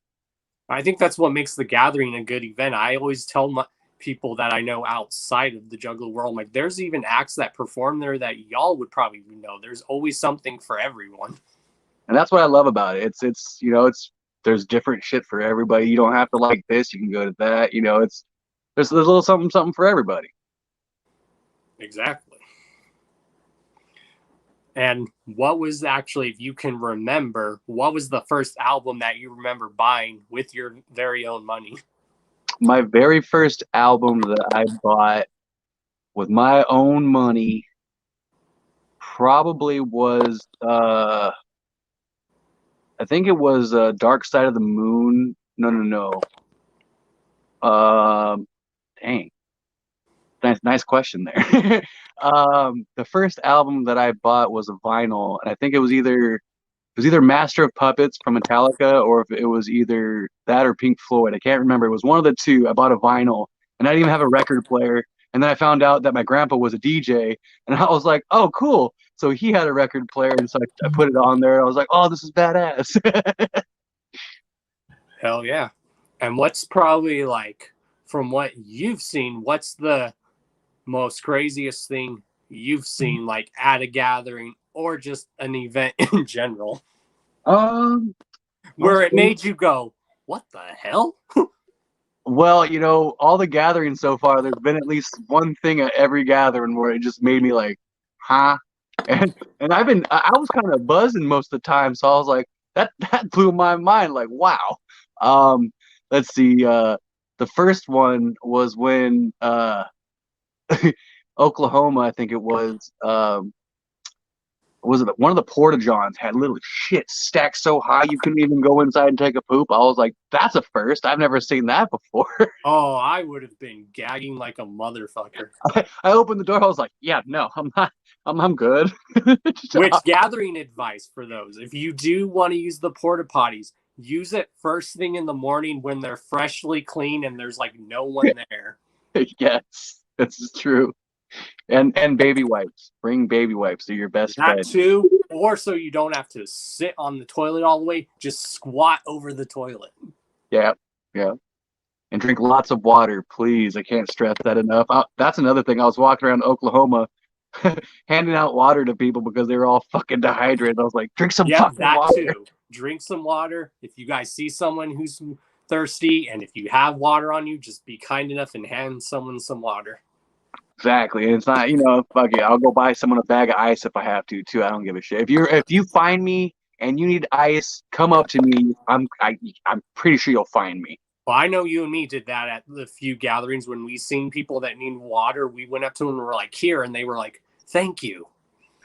I think that's what makes the gathering a good event. I always tell my people that I know outside of the Juggler world, like there's even acts that perform there that y'all would probably know. There's always something for everyone. And that's what I love about it. It's you know, there's different shit for everybody. You don't have to like this, you can go to that, you know, there's a little something for everybody. Exactly. And what was actually, if you can remember, what was the first album that you remember buying with your very own money? My very first album that I bought with my own money probably was, I think it was Dark Side of the Moon. No. Dang. Nice question there. The first album that I bought was a vinyl, and I think it was either Master of Puppets from Metallica, or if it was either that or Pink Floyd. I can't remember. It was one of the two. I bought a vinyl, and I didn't even have a record player. And then I found out that my grandpa was a DJ, and I was like, oh, cool. So he had a record player, and so I put it on there. I was like, oh, this is badass. Hell yeah. And what's probably like, from what you've seen, what's the most craziest thing you've seen like at a gathering or just an event in general? Where it made you go, what the hell? Well, you know, all the gatherings so far, there's been at least one thing at every gathering where it just made me like, huh? And I was kind of buzzing most of the time, so I was like, that blew my mind, like, wow. Let's see, the first one was when Oklahoma, I think it was it one of the porta johns had little shit stacked so high you couldn't even go inside and take a poop. I was like, that's a first. I've never seen that before. Oh, I would have been gagging like a motherfucker. I opened the door. I was like, yeah, no, I'm not. I'm good. Which gathering advice for those? If you do want to use the porta potties, use it first thing in the morning when they're freshly clean and there's like no one there. Yes, this is true. And baby wipes. Bring baby wipes. They're your best friend. That too. Or so you don't have to sit on the toilet all the way. Just squat over the toilet. Yeah. And drink lots of water, please. I can't stress that enough. That's another thing. I was walking around Oklahoma handing out water to people because they were all fucking dehydrated. I was like, drink some fucking water. Too. Drink some water. If you guys see someone who's thirsty and if you have water on you, just be kind enough and hand someone some water. Exactly. And it's not, you know, fuck it. I'll go buy someone a bag of ice if I have to too. I don't give a shit. If you find me and you need ice, come up to me. I'm pretty sure you'll find me. Well, I know you and me did that at the few gatherings when we seen people that need water. We went up to them and were like, here, and they were like, thank you.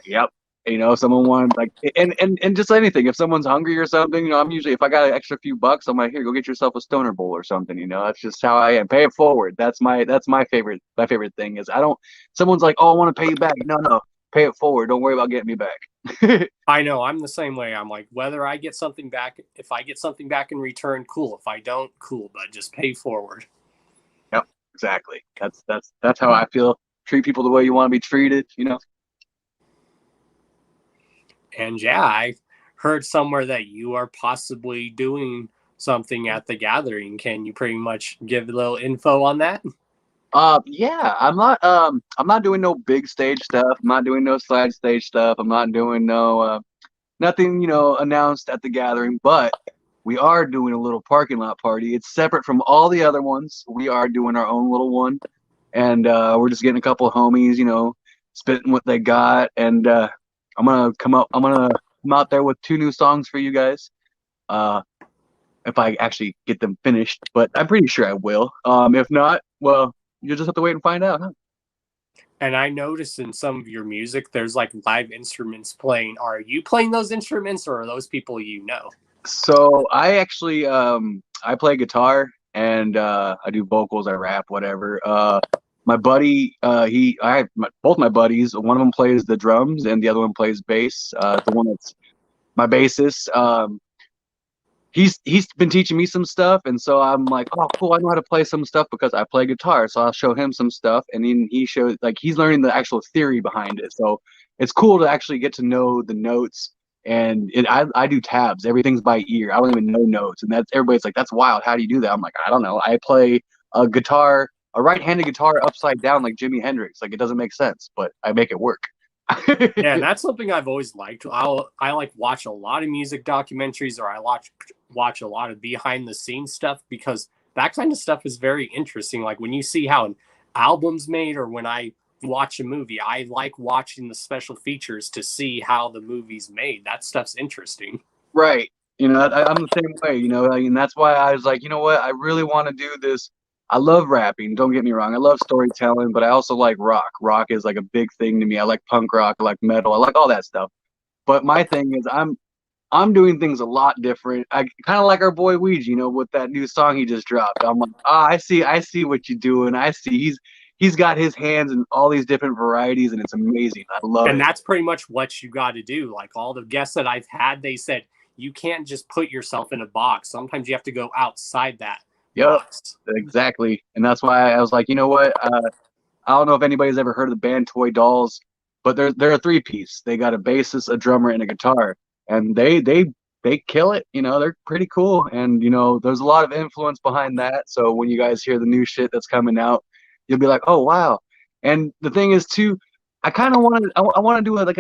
Yep. You know, someone wanted like, and just anything. If someone's hungry or something, you know, I'm usually, if I got an extra few bucks, I'm like, here, go get yourself a stoner bowl or something. You know, that's just how I am. Pay it forward. That's my favorite thing is someone's like, oh, I want to pay you back. No, pay it forward. Don't worry about getting me back. I know. I'm the same way. I'm like, whether I get something back, if I get something back in return, cool. If I don't, cool. But just pay forward. Yep, exactly. That's how I feel. Treat people the way you want to be treated. You know. And yeah, I heard somewhere that you are possibly doing something at the gathering. Can you pretty much give a little info on that? Yeah, I'm not doing no big stage stuff. I'm not doing no side stage stuff. I'm not doing no nothing, you know, announced at the gathering, but we are doing a little parking lot party. It's separate from all the other ones. We are doing our own little one, and we're just getting a couple of homies, you know, spitting what they got, and I'm gonna come out there with 2 new songs for you guys. If I actually get them finished, but I'm pretty sure I will. If not, well, you'll just have to wait and find out, huh? And I noticed in some of your music, there's like live instruments playing. Are you playing those instruments, or are those people you know? So I actually I play guitar and I do vocals, I rap, whatever. My buddy, I have both my buddies. One of them plays the drums and the other one plays bass. The one that's my bassist. He's been teaching me some stuff, and so I'm like, oh, cool, I know how to play some stuff because I play guitar. So I'll show him some stuff, and then he shows, like, he's learning the actual theory behind it. So it's cool to actually get to know the notes. And I do tabs. Everything's by ear. I don't even know notes, and everybody's like, that's wild. How do you do that? I'm like, I don't know. I play a right-handed guitar upside down like Jimi Hendrix. Like, it doesn't make sense, but I make it work. Yeah, and that's something I've always liked. I like watch a lot of music documentaries, or I watch a lot of behind the scenes stuff, because that kind of stuff is very interesting. Like when you see how an album's made, or when I watch a movie, I like watching the special features to see how the movie's made. That stuff's interesting. Right. You know, I'm the same way, you know, and that's why I was like, you know what, I really want to do this. I love rapping, don't get me wrong. I love storytelling, but I also like rock. Rock is like a big thing to me. I like punk rock, I like metal, I like all that stuff. But my thing is I'm doing things a lot different. I kind of like our boy Ouija, you know, with that new song he just dropped. I'm like, I see what you're doing. I see he's got his hands in all these different varieties, and it's amazing. I love it. And that's pretty much what you got to do. Like all the guests that I've had, they said you can't just put yourself in a box. Sometimes you have to go outside that box. Exactly. And that's why I was like, you know what? I don't know if anybody's ever heard of the band Toy Dolls, but they're a 3-piece. They got a bassist, a drummer, and a guitar, and they kill it. You know, they're pretty cool, and you know, there's a lot of influence behind that. So when you guys hear the new shit that's coming out, you'll be like, oh wow. And the thing is too, I kind of want to I want to do like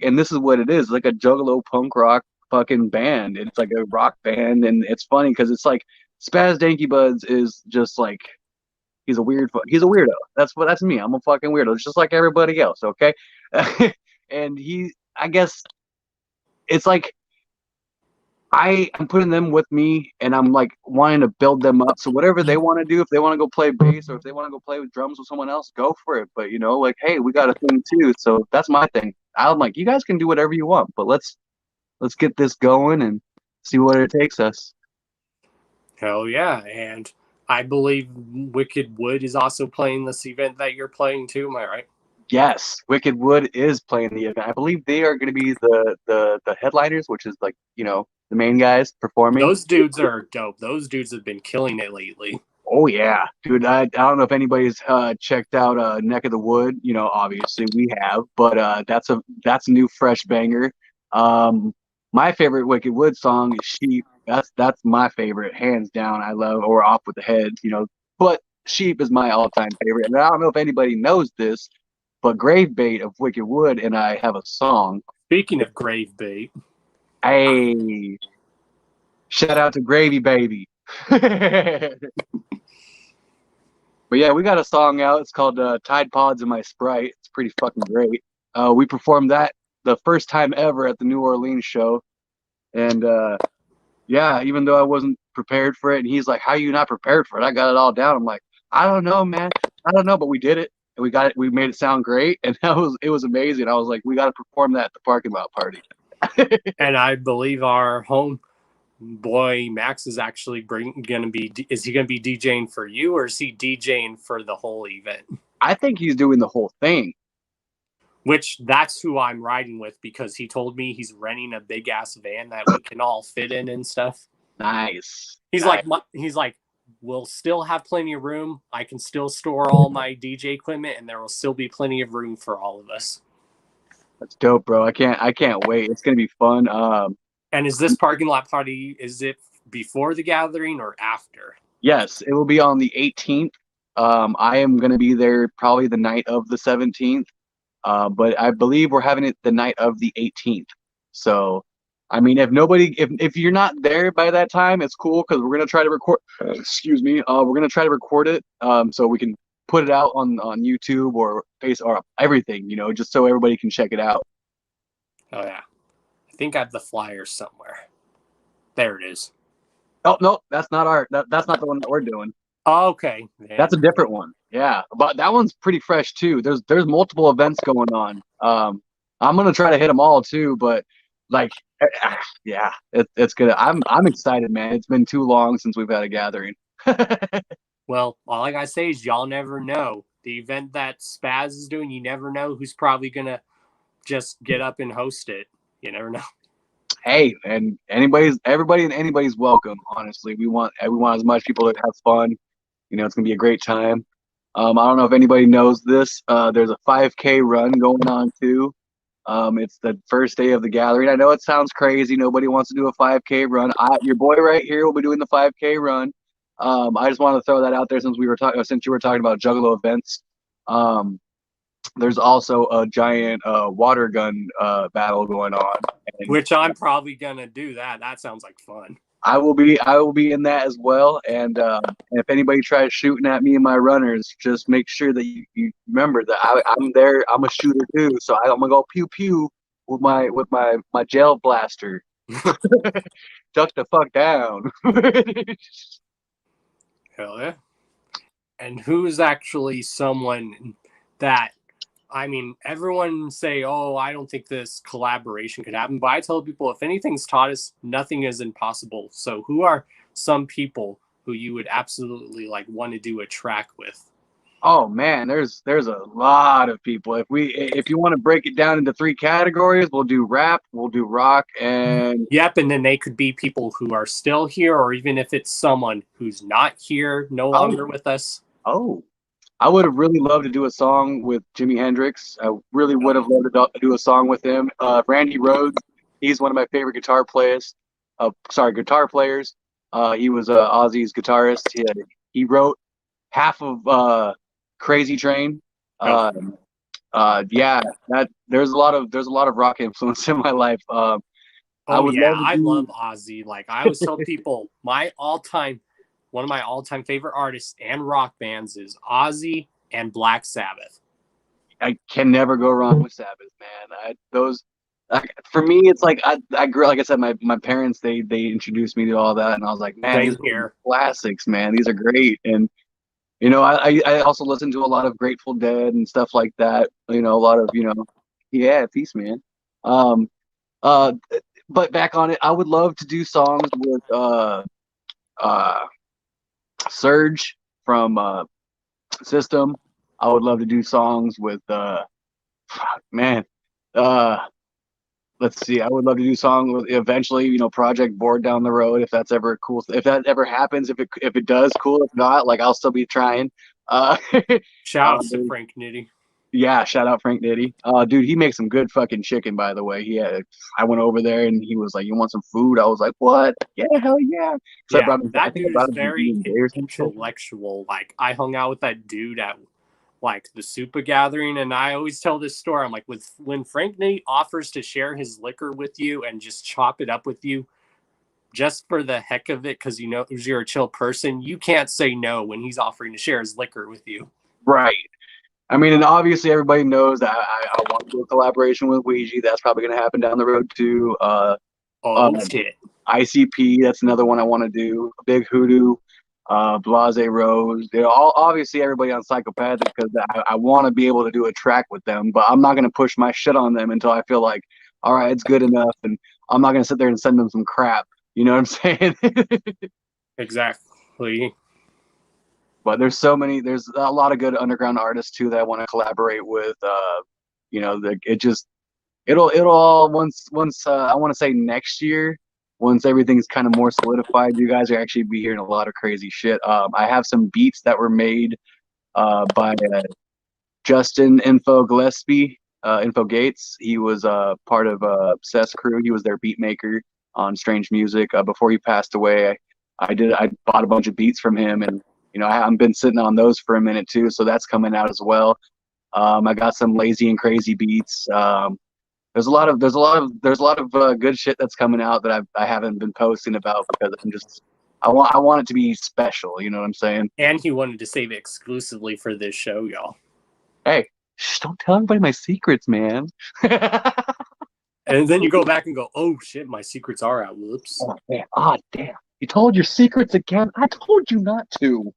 and this is what it is, like a juggalo punk rock fucking band. It's like a rock band, and it's funny because it's like Spazz Dankkyy Buddz is just like, he's a weirdo. That's me. I'm a fucking weirdo. It's just like everybody else, okay? And I guess it's like I'm putting them with me, and I'm like wanting to build them up. So whatever they want to do, if they want to go play bass, or if they want to go play with drums with someone else, go for it. But you know, like, hey, we got a thing too. So that's my thing. I'm like, you guys can do whatever you want, but let's get this going and see what it takes us. Hell yeah. And I believe Wicked Wood is also playing this event that you're playing too. Am I right? Yes, Wicked Wood is playing the event. I believe they are going to be the headliners, which is like, you know, the main guys performing. Those dudes are dope. Those dudes have been killing it lately. Oh yeah, dude. I don't know if anybody's checked out Neck of the Wood. You know, obviously we have, but that's a new fresh banger. My favorite Wicked Wood song is Sheep. That's my favorite, hands down. I love, or Off with the Head, you know. But Sheep is my all-time favorite. And I don't know if anybody knows this, but Gravebait of Wicked Wood and I have a song. Speaking of Gravebait, hey, shout out to Gravy Baby. But yeah, we got a song out. It's called Tide Pods in My Sprite. It's pretty fucking great. We performed that the first time ever at the New Orleans show. And yeah, even though I wasn't prepared for it, and he's like, how are you not prepared for it? I got it all down. I'm like, I don't know, man. I don't know, but we did it. And we got it. We made it sound great. And it was amazing. I was like, we got to perform that at the parking lot party. And I believe our home boy Max is actually is he going to be DJing for you, or is he DJing for the whole event? I think he's doing the whole thing. Which that's who I'm riding with, because he told me he's renting a big ass van that we can all fit in and stuff. Nice. He's like, we'll still have plenty of room. I can still store all my DJ equipment, and there will still be plenty of room for all of us. That's dope, bro. I can't wait. It's gonna be fun. And is this parking lot party, is it before the gathering or after? Yes, it will be on the 18th. I am gonna be there probably the night of the 17th. But I believe we're having it the night of the 18th. So I mean, if you're not there by that time, it's cool because we're gonna try to record. Excuse me. We're gonna try to record it, so we can put it out on YouTube or Face or everything, just so everybody can check it out. Oh yeah, I think I have the flyer somewhere. There it is. Oh no, that's not that's not the one that we're doing. Okay, that's a different one. Yeah, but that one's pretty fresh too. There's multiple events going on. I'm gonna try to hit them all too, but like, yeah, it's good. I'm excited, man. It's been too long since we've had a gathering. Well, all I gotta say is y'all never know. The event that Spazz is doing, you never know who's probably gonna just get up and host it. You never know. Hey, and everybody and anybody's welcome. Honestly, we want as much people to have fun. It's gonna be a great time. I don't know if anybody knows this. There's a 5K run going on too. It's the first day of the gathering. I know it sounds crazy. Nobody wants to do a 5K run. Your boy right here will be doing the 5K run. I just wanted to throw that out there since you were talking about Juggalo events. There's also a giant water gun battle going on, which I'm probably gonna do. That sounds like fun. I will be in that as well. And if anybody tries shooting at me and my runners, just make sure that you remember that I'm there. I'm a shooter too, so I'm gonna go pew pew with my gel blaster. Duck the fuck down. Hell yeah. And who's actually someone that, I mean, everyone say, oh, I don't think this collaboration could happen. But I tell people, if anything's taught us, nothing is impossible. So who are some people who you would absolutely want to do a track with? Oh man, there's a lot of people. If you want to break it down into 3 categories, we'll do rap, we'll do rock, and yep, and then they could be people who are still here, or even if it's someone who's not here, no longer with us. Oh, I would have really loved to do a song with Jimi Hendrix. I really would have loved to do a song with him. Randy Rhoads, he's one of my favorite guitar players. He was Ozzy's guitarist. He wrote half of Crazy Train. Yeah, there's a lot of rock influence in my life. I love Ozzy. I always tell people one of my all-time favorite artists and rock bands is Ozzy and Black Sabbath. I can never go wrong with Sabbath, man. For me, it's I grew, like I said, my parents they introduced me to all that, and I was like, man, these are classics, man. These are great, and I also listen to a lot of Grateful Dead and stuff like that. A lot of yeah, peace, man. But back on it, I would love to do songs with Surge from System. I would love to do songs with let's see. I would love to do songs with eventually, Project Board down the road, if that's ever cool. If that ever happens, if it does, cool. If not, I'll still be trying. Shout out to Frank Nitty. Yeah, shout out Frank Nitty. Dude, he makes some good fucking chicken, by the way. I went over there and he was like, "You want some food?" I was like, "What? Yeah, hell yeah!" Yeah, that dude is very intellectual. I hung out with that dude at the Super Gathering, and I always tell this story. I'm like, when Frank Nitty offers to share his liquor with you and just chop it up with you, just for the heck of it, because you're a chill person, you can't say no when he's offering to share his liquor with you. Right. I mean, and obviously everybody knows that I want to do a collaboration with Ouija. That's probably going to happen down the road too. Shit. ICP, that's another one I want to do. Big Hoodoo, Blase Rose. Obviously everybody on Psychopathic, because I want to be able to do a track with them, but I'm not going to push my shit on them until I feel like, all right, it's good enough, and I'm not going to sit there and send them some crap. You know what I'm saying? Exactly. But there's a lot of good underground artists too that I want to collaborate with. It'll all once I want to say next year, once everything's kind of more solidified, you guys are actually be hearing a lot of crazy shit. I have some beats that were made by Justin Info Gates. He was part of Obsessed crew. He was their beat maker on Strange Music. Before he passed away, I bought a bunch of beats from him, and I've been sitting on those for a minute too, so that's coming out as well. I got some Lazy and Crazy beats. there's a lot of good shit that's coming out that I haven't been posting about because I want it to be special. You know what I'm saying? And he wanted to save it exclusively for this show, y'all. Hey, don't tell everybody my secrets, man. And then you go back and go, oh shit, my secrets are out. Whoops. Oh man, damn. You told your secrets again. I told you not to.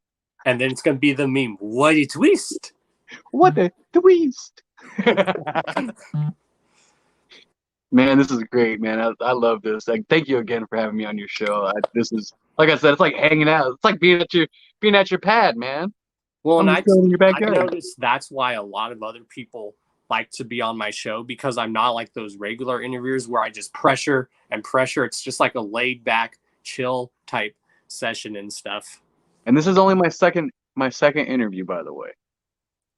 And then it's gonna be the meme. What a twist! What a twist! Man, this is great, man. I love this. Like, thank you again for having me on your show. This is, like I said, it's like hanging out. It's like being at your pad, man. Well, and in your I backyard. noticed that's why a lot of other people like to be on my show, because I'm not like those regular interviewers where I just pressure and pressure. It's just like a laid back, chill type session and stuff. And this is only my second interview, by the way.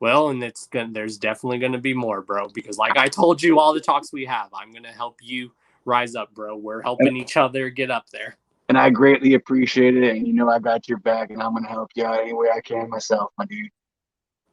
Well, and there's definitely gonna be more, bro, because like I told you, all the talks we have, I'm gonna help you rise up, bro. We're helping each other get up there. And I greatly appreciate it. And I got your back, and I'm gonna help you out any way I can myself, my dude.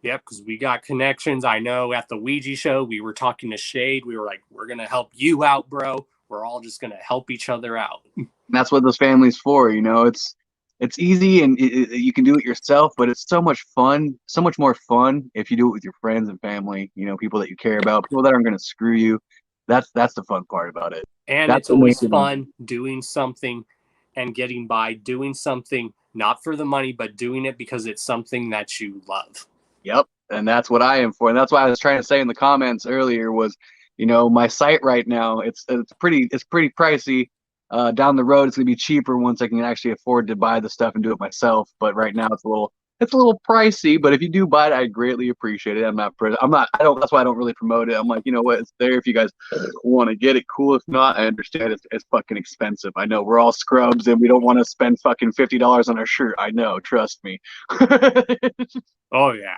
Yep, because we got connections. I know at the Ouija show, we were talking to Shade. We were like, we're going to help you out, bro. We're all just going to help each other out. And that's what this family's for, It's easy and you can do it yourself, but it's so much fun, so much more fun if you do it with your friends and family, people that you care about, people that aren't going to screw you. That's the fun part about it. And it's always fun doing something and getting by, doing something not for the money, but doing it because it's something that you love. Yep, and that's what I am for, and that's why I was trying to say in the comments earlier was, my site right now it's pretty pricey. Down the road, it's gonna be cheaper once I can actually afford to buy the stuff and do it myself. But right now, it's a little pricey. But if you do buy it, I greatly appreciate it. That's why I don't really promote it. I'm like, you know what, it's there if you guys want to get it. Cool. If not, I understand it's fucking expensive. I know we're all scrubs and we don't want to spend fucking $50 on our shirt. I know, trust me. Oh yeah.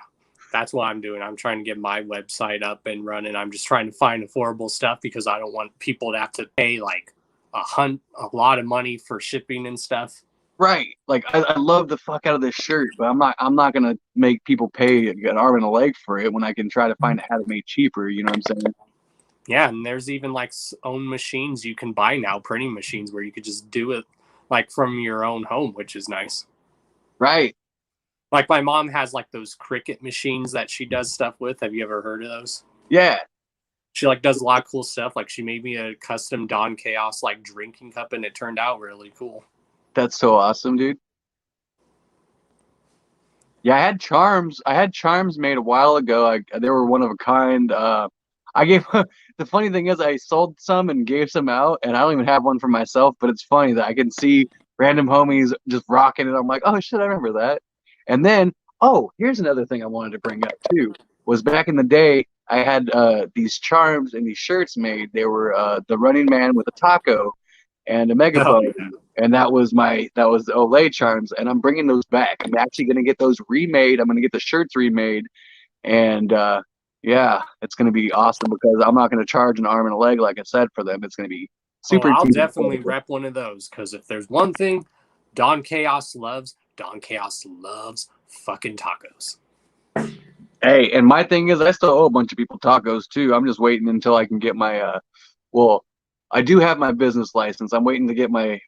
That's what I'm doing. I'm trying to get my website up and running. I'm just trying to find affordable stuff because I don't want people to have to pay like a lot of money for shipping and stuff. Right. Like I love the fuck out of this shirt, but I'm not gonna make people pay an arm and a leg for it when I can try to find how to make cheaper. You know what I'm saying? Yeah, and there's even like own machines you can buy now, printing machines where you could just do it like from your own home, which is nice. Right. Like my mom has like those Cricut machines that she does stuff with. Have you ever heard of those? Yeah. She like does a lot of cool stuff. Like she made me a custom Don Chaos like drinking cup and it turned out really cool. That's so awesome, dude. Yeah, I had charms made a while ago. They were one of a kind. I gave the funny thing is I sold some and gave some out, and I don't even have one for myself, but it's funny that I can see random homies just rocking it. I'm like, oh shit, I remember that. And then, here's another thing I wanted to bring up too, was back in the day, I had these charms and these shirts made. They were the Running Man with a taco and a megaphone. Yeah. And that was the Olay charms. And I'm bringing those back. I'm actually going to get those remade. I'm going to get the shirts remade. And yeah, it's going to be awesome because I'm not going to charge an arm and a leg, like I said, for them. It's going to be super. I'll definitely rep one of those because if there's one thing Don Chaos loves fucking tacos. Hey, and my thing is I still owe a bunch of people tacos too. I'm just waiting until I can get my I do have my business license. I'm waiting to get my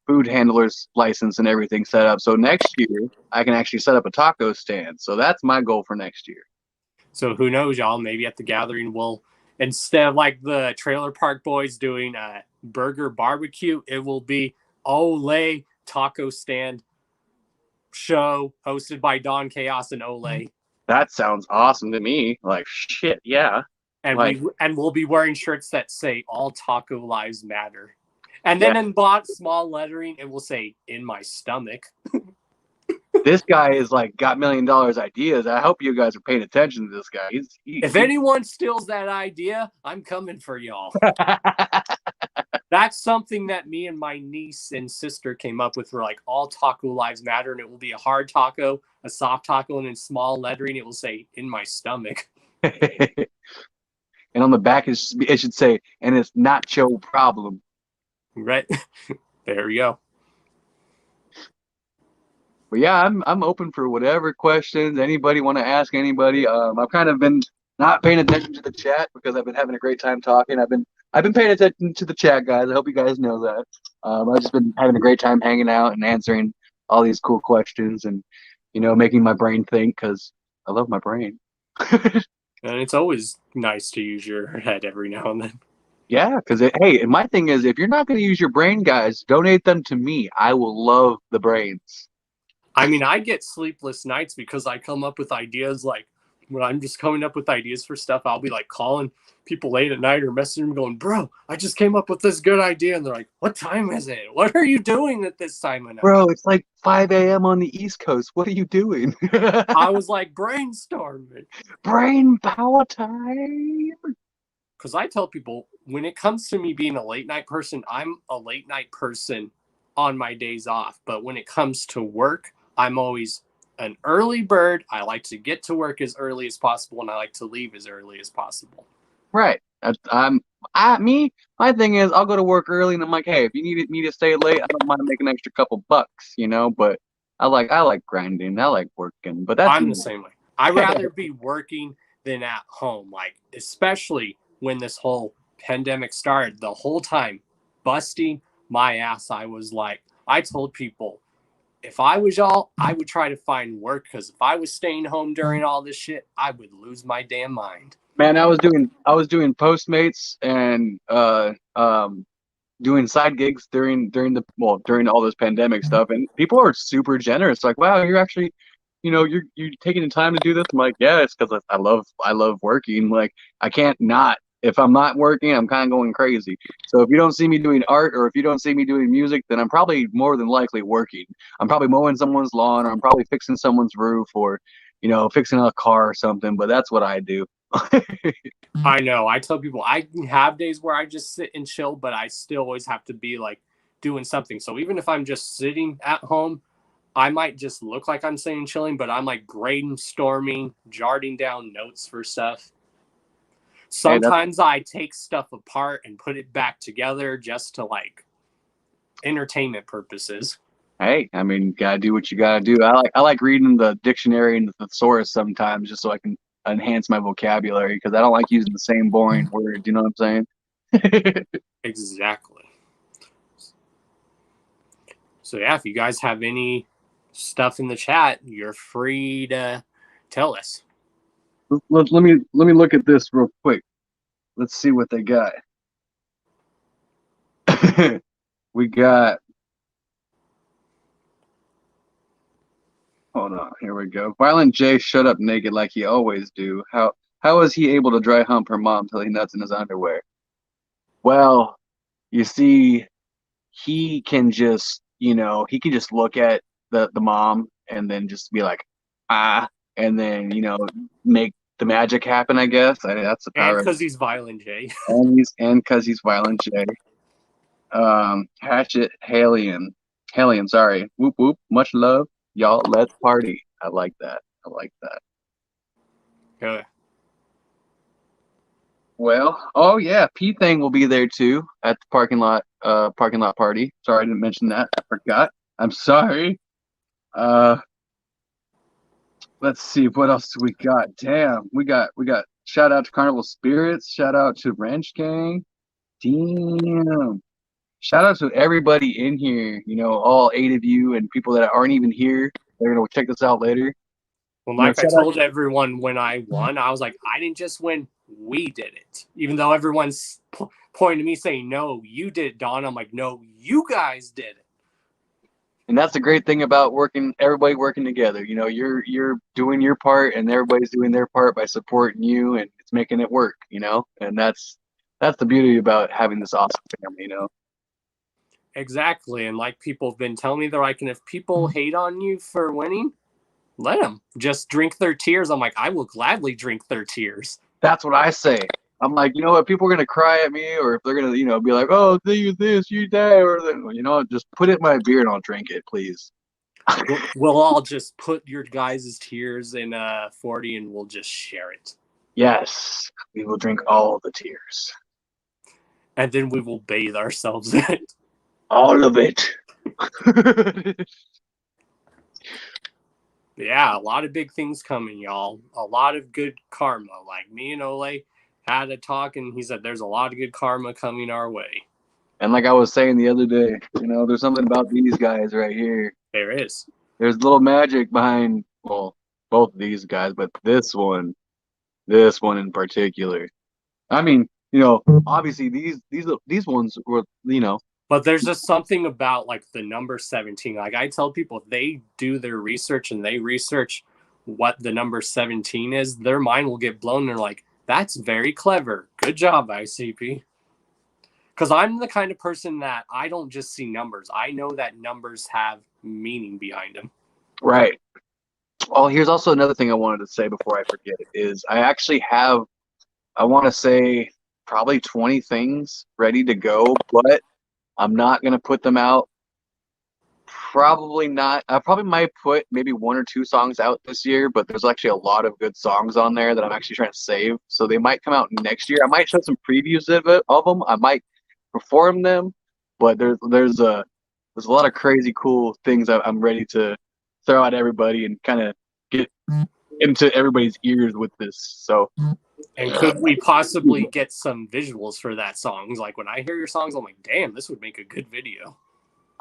food handler's license and everything set up. So next year I can actually set up a taco stand. So that's my goal for next year. So who knows, y'all? Maybe at the gathering we'll, instead of like the Trailer Park Boys doing a burger barbecue, it will be Olay taco stand show hosted by Don Chaos and Olay. That sounds awesome to me. Like shit, yeah. And we'll be wearing shirts that say "All Taco Lives Matter," and then in small lettering it will say "In my stomach." This guy is like got $1 million ideas. I hope you guys are paying attention to this guy. If anyone steals that idea, I'm coming for y'all. That's something that me and my niece and sister came up with. We're like, all taco lives matter, and it will be a hard taco, a soft taco, and in small lettering it will say "In my stomach." And on the back it should say, "And it's not your problem." Right. There we go. But yeah, I'm open for whatever questions anybody want to ask anybody. I've kind of been not paying attention to the chat because I've been having a great time talking. I've been paying attention to the chat, guys. I hope you guys know that. I've just been having a great time hanging out and answering all these cool questions and, making my brain think because I love my brain. And it's always nice to use your head every now and then. Yeah, because hey, and my thing is, if you're not going to use your brain, guys, donate them to me. I will love the brains. I mean, I get sleepless nights because I come up with ideas. Like when I'm just coming up with ideas for stuff, I'll be like calling people late at night or messaging them going, bro, I just came up with this good idea. And they're like, what time is it? What are you doing at this time of night? Bro, it's like 5 a.m. on the East Coast. What are you doing? I was like, brainstorming. Brain power time. Because I tell people, when it comes to me being a late night person, I'm a late night person on my days off. But when it comes to work, I'm always an early bird. I like to get to work as early as possible, and I like to leave as early as possible. Right. My thing is, I'll go to work early, and I'm like, hey, if you need me to stay late, I don't mind making an extra couple bucks, But I like grinding. I like working. But I'm the same way. I'd rather be working than at home. Like, especially when this whole pandemic started, the whole time busting my ass, I told people, if I was y'all, I would try to find work, because if I was staying home during all this shit, I would lose my damn mind. Man, I was doing Postmates and doing side gigs during all this pandemic stuff, and people are super generous. Like, wow, you're actually, you're taking the time to do this. I'm like, yeah, it's because I love working. Like, I can't not. If I'm not working, I'm kind of going crazy. So if you don't see me doing art, or if you don't see me doing music, then I'm probably more than likely working. I'm probably mowing someone's lawn, or I'm probably fixing someone's roof, or, fixing a car or something. But that's what I do. I know. I tell people I have days where I just sit and chill, but I still always have to be like doing something. So even if I'm just sitting at home, I might just look like I'm sitting chilling, but I'm like brainstorming, jotting down notes for stuff. Sometimes I take stuff apart and put it back together just to like entertainment purposes. Hey, I mean, gotta do what you gotta do. I like reading the dictionary and the thesaurus sometimes, just so I can enhance my vocabulary, because I don't like using the same boring words. You know what I'm saying? Exactly. So yeah, if you guys have any stuff in the chat, you're free to tell us. Let me look at this real quick. Let's see what they got. We got. Hold on, here we go. Violent J shut up naked like he always do. How is he able to dry hump her mom till he nuts in his underwear? Well, you see, he can just look at the mom and then just be like, ah, and then make the magic happen. I guess that's the power. And because he's Violent J. and because he's Violent J. Hatchet Halion, sorry. Whoop whoop. Much love. Y'all, let's party. I like that. Okay. Well, oh yeah, P-Thing will be there too at the parking lot party. Sorry, I didn't mention that. I forgot. I'm sorry. Let's see what else we got. Damn, we got shout out to Carnival Spirits, shout out to Wrench Gang. Damn. Shout out to everybody in here, all 8 of you and people that aren't even here. They're going to check this out later. Well, like I told everyone when I won, I was like, I didn't just win, we did it. Even though everyone's pointing to me saying, no, you did it, Don. I'm like, no, you guys did it. And that's the great thing about everybody working together. You're doing your part and everybody's doing their part by supporting you, and it's making it work, and that's the beauty about having this awesome family, Exactly. And like people have been telling me, they're like, and if people hate on you for winning, let them just drink their tears. I'm like, I will gladly drink their tears. That's what I say. I'm like, you know what? People are going to cry at me, or if they're going to, be like, oh, you this, you that, or just put it in my beer and I'll drink it, please. We'll all just put your guys' tears in 40 and we'll just share it. Yes. We will drink all the tears. And then we will bathe ourselves in it. All of it. Yeah, a lot of big things coming, y'all. A lot of good karma. Like me and Ole had a talk, and he said there's a lot of good karma coming our way. And like I was saying the other day, there's something about these guys right here. There is. There's a little magic behind, well, both of these guys, but this one in particular. I mean, obviously these ones were, But there's just something about like the number 17. Like I tell people, if they do their research and they research what the number 17 is, their mind will get blown. They're like, that's very clever. Good job, ICP. Because I'm the kind of person that I don't just see numbers. I know that numbers have meaning behind them. Right. Well, here's also another thing I wanted to say before I forget is I actually have, I want to say probably 20 things ready to go, but I'm not going to put them out. Probably not. I probably might put maybe 1 or 2 songs out this year, but there's actually a lot of good songs on there that I'm actually trying to save. So they might come out next year. I might show some previews of them. I might perform them, but there's a lot of crazy cool things I'm ready to throw at everybody and kind of get into everybody's ears with this. So, and could we possibly get some visuals for that song? Like when I hear your songs, I'm like, damn, this would make a good video.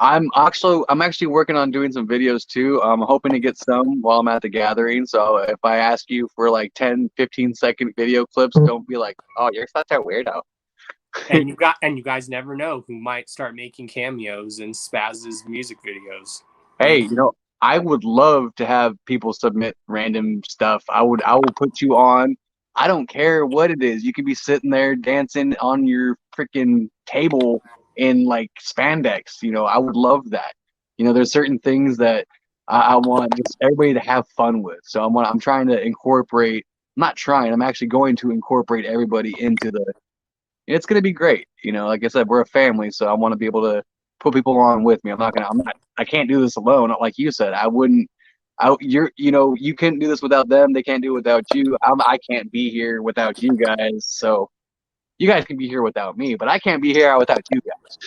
I'm actually working on doing some videos too. I'm hoping to get some while I'm at the gathering. So if I ask you for like 10, 15-second video clips, don't be like, oh, you're such a weirdo. And you guys never know who might start making cameos in Spazz's music videos. Hey, I would love to have people submit random stuff. I will put you on. I don't care what it is. You could be sitting there dancing on your freaking table in like spandex. I would love that. There's certain things that I want just everybody to have fun with. So I'm trying to incorporate. I'm not trying. I'm actually going to incorporate everybody into the. It's going to be great. Like I said, we're a family, so I want to be able to put people on with me. I can't do this alone. Like you said, you couldn't do this without them. They can't do it without you. I can't be here without you guys. So you guys can be here without me, but I can't be here without you guys.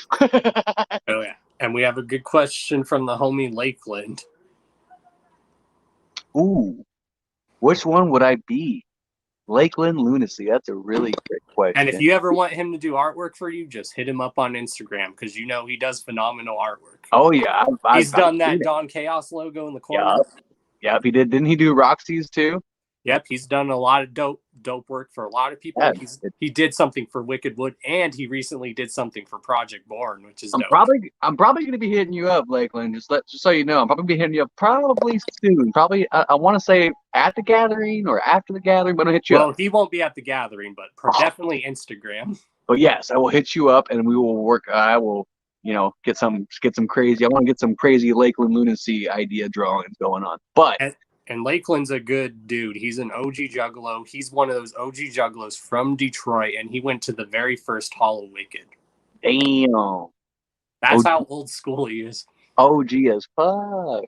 Oh yeah. And we have a good question from the homie Lakeland. Ooh, which one would I be? Lakeland Lunacy. That's a really good question. And if you ever want him to do artwork for you, just hit him up on Instagram because he does phenomenal artwork. Oh yeah, he's done that Dawn Chaos logo in the corner. Yep, he did. Didn't he do Roxy's too? Yep, he's done a lot of dope work for a lot of people. Yeah, he did something for Wicked Wood, and he recently did something for Project Born, which is dope. I'm probably gonna be hitting you up, Lakeland. Just so you know, I'm probably be hitting you up probably soon. Probably I want to say at the gathering or after the gathering, but I'm gonna hit you up. Well, he won't be at the gathering, but definitely Instagram. But yes, I will hit you up, and we will work. I will, get some crazy. I want to get some crazy Lakeland Lunacy idea drawings going on. But and Lakeland's a good dude. He's an OG Juggalo. He's one of those OG Juggalos from Detroit, and he went to the very first Hall of Wicked. Damn. That's how old school he is. OG as fuck.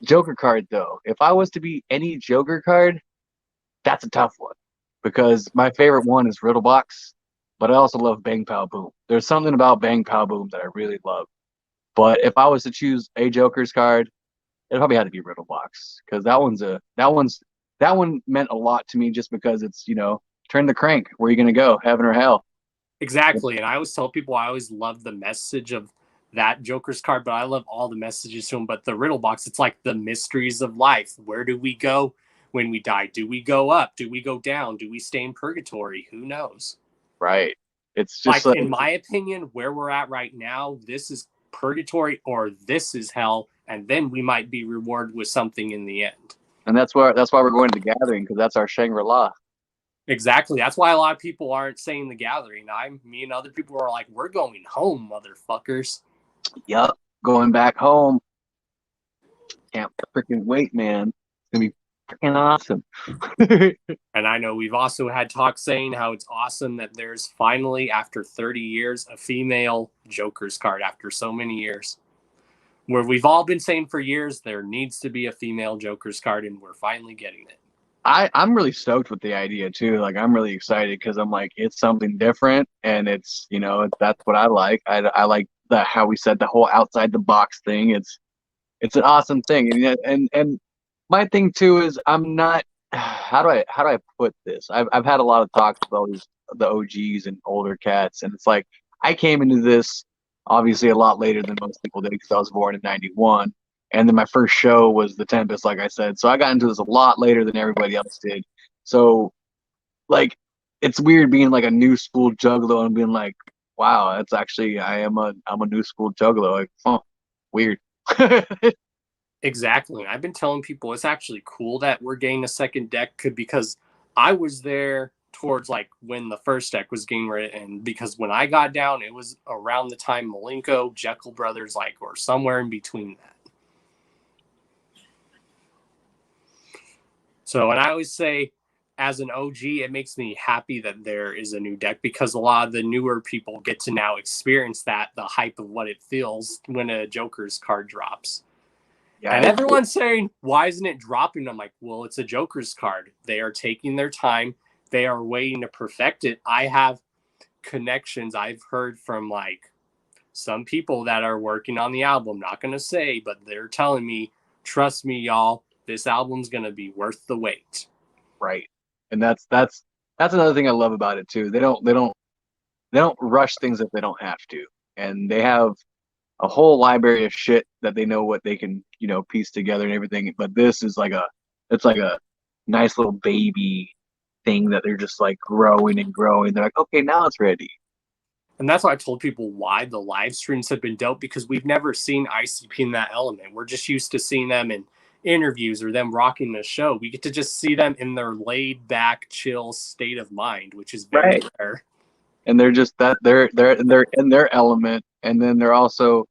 Joker card, though. If I was to be any Joker card, that's a tough one. Because my favorite one is Riddlebox, but I also love Bang Pow Boom. There's something about Bang Pow Boom that I really love. But if I was to choose a Joker's card, it probably had to be Riddlebox because that one meant a lot to me just because it's turn the crank. Where are you gonna go, heaven or hell? Exactly, and I always tell people I always love the message of that Joker's card, but I love all the messages to him. But the Riddlebox, it's like the mysteries of life. Where do we go when we die? Do we go up? Do we go down? Do we stay in purgatory? Who knows? Right. It's just like in my opinion, where we're at right now, this is purgatory or this is hell. And then we might be rewarded with something in the end. And that's why we're going to the gathering, because that's our Shangri-La. Exactly. That's why a lot of people aren't saying the gathering. Me and other people are like, we're going home, motherfuckers. Yup. Going back home. Can't freaking wait, man. It's going to be freaking awesome. And I know we've also had talk saying how it's awesome that there's finally, after 30 years, a female Joker's card after so many years. Where we've all been saying for years there needs to be a female Joker's card, and we're finally getting it. I'm really stoked with the idea too. Like I'm really excited because I'm like it's something different, and it's that's what I like. I like how we said the whole outside the box thing. it's an awesome thing. And my thing too is I'm not. How do I put this? I've had a lot of talks with all the OGs and older cats, and it's like I came into this obviously a lot later than most people did because I was born in '91, and then my first show was the Tempest, like I said. So I got into this a lot later than everybody else did. So like it's weird being like a new school juggalo and being like, wow, that's actually I'm a new school juggalo. Like, oh, weird. Exactly. I've been telling people it's actually cool that we're getting a second deck because I was there towards like when the first deck was getting ready, and because when I got down, it was around the time Malenko, Jekyll Brothers, like, or somewhere in between that. So, and I always say, as an OG, it makes me happy that there is a new deck because a lot of the newer people get to now experience the hype of what it feels when a Joker's card drops. Yeah, and everyone's saying, why isn't it dropping? I'm like, well, it's a Joker's card. They are taking their time. They are waiting to perfect it. I have connections I've heard from like some people that are working on the album. Not going to say, but they're telling me, trust me, y'all, this album's going to be worth the wait. Right. And that's another thing I love about it too. They don't rush things if they don't have to. And they have a whole library of shit that they know what they can, piece together and everything. But this is it's like a nice little baby thing that they're just like growing and growing. They're like, okay, now it's ready. And that's why I told people why the live streams have been dope, because we've never seen ICP in that element. We're just used to seeing them in interviews or them rocking the show. We get to just see them in their laid back, chill state of mind, which is very rare. And they're just they're in their element, and then they're also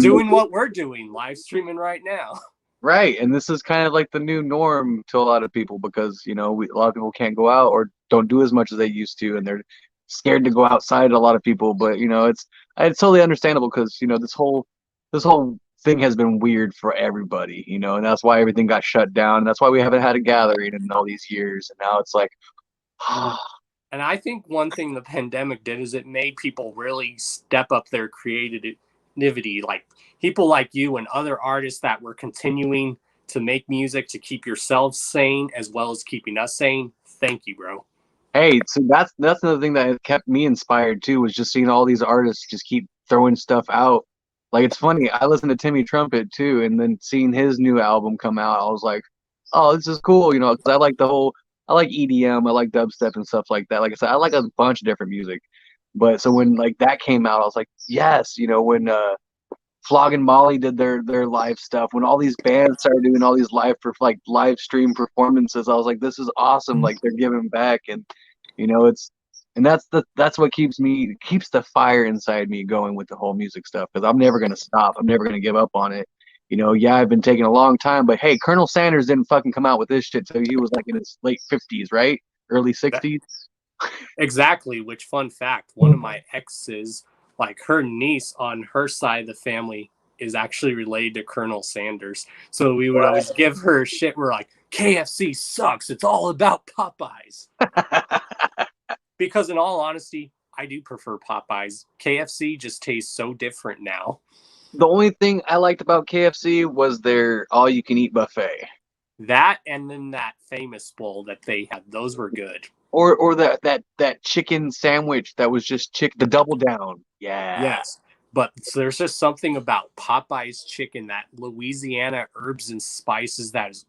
doing what we're doing, live streaming right now. Right, and this is kind of like the new norm to a lot of people because a lot of people can't go out or don't do as much as they used to, and they're scared to go outside. A lot of people, but it's totally understandable because this whole thing has been weird for everybody, and that's why everything got shut down. And that's why we haven't had a gathering in all these years, and now it's like. And I think one thing the pandemic did is it made people really step up their creativity, like people like you and other artists that were continuing to make music to keep yourselves sane as well as keeping us sane. Thank you, bro. Hey, so that's another thing that kept me inspired too, was just seeing all these artists just keep throwing stuff out. Like, it's funny, I listen to Timmy Trumpet too, and then seeing his new album come out, I was like, oh, this is cool, because I like I like EDM, I like dubstep and stuff like that. Like I said, I like a bunch of different music. But so when like that came out, I was like, yes, when Flog and Molly did their live stuff, when all these bands started doing all these live stream performances, I was like, this is awesome. Like, they're giving back, and that's what keeps the fire inside me going with the whole music stuff, because I'm never gonna stop. I'm never gonna give up on it. I've been taking a long time, but hey, Colonel Sanders didn't fucking come out with this shit till he was like in his late 50s, right? Early 60s. Exactly. Which, fun fact, one of my exes, like her niece on her side of the family is actually related to Colonel Sanders. So we would always give her shit. We're like, KFC sucks. It's all about Popeyes. Because in all honesty, I do prefer Popeyes. KFC just tastes so different now. The only thing I liked about KFC was their all-you-can-eat buffet. That, and then that famous bowl that they had. Those were good. Or that chicken sandwich that was just the double down. Yeah. Yes. But there's just something about Popeye's chicken, that Louisiana herbs and spices that is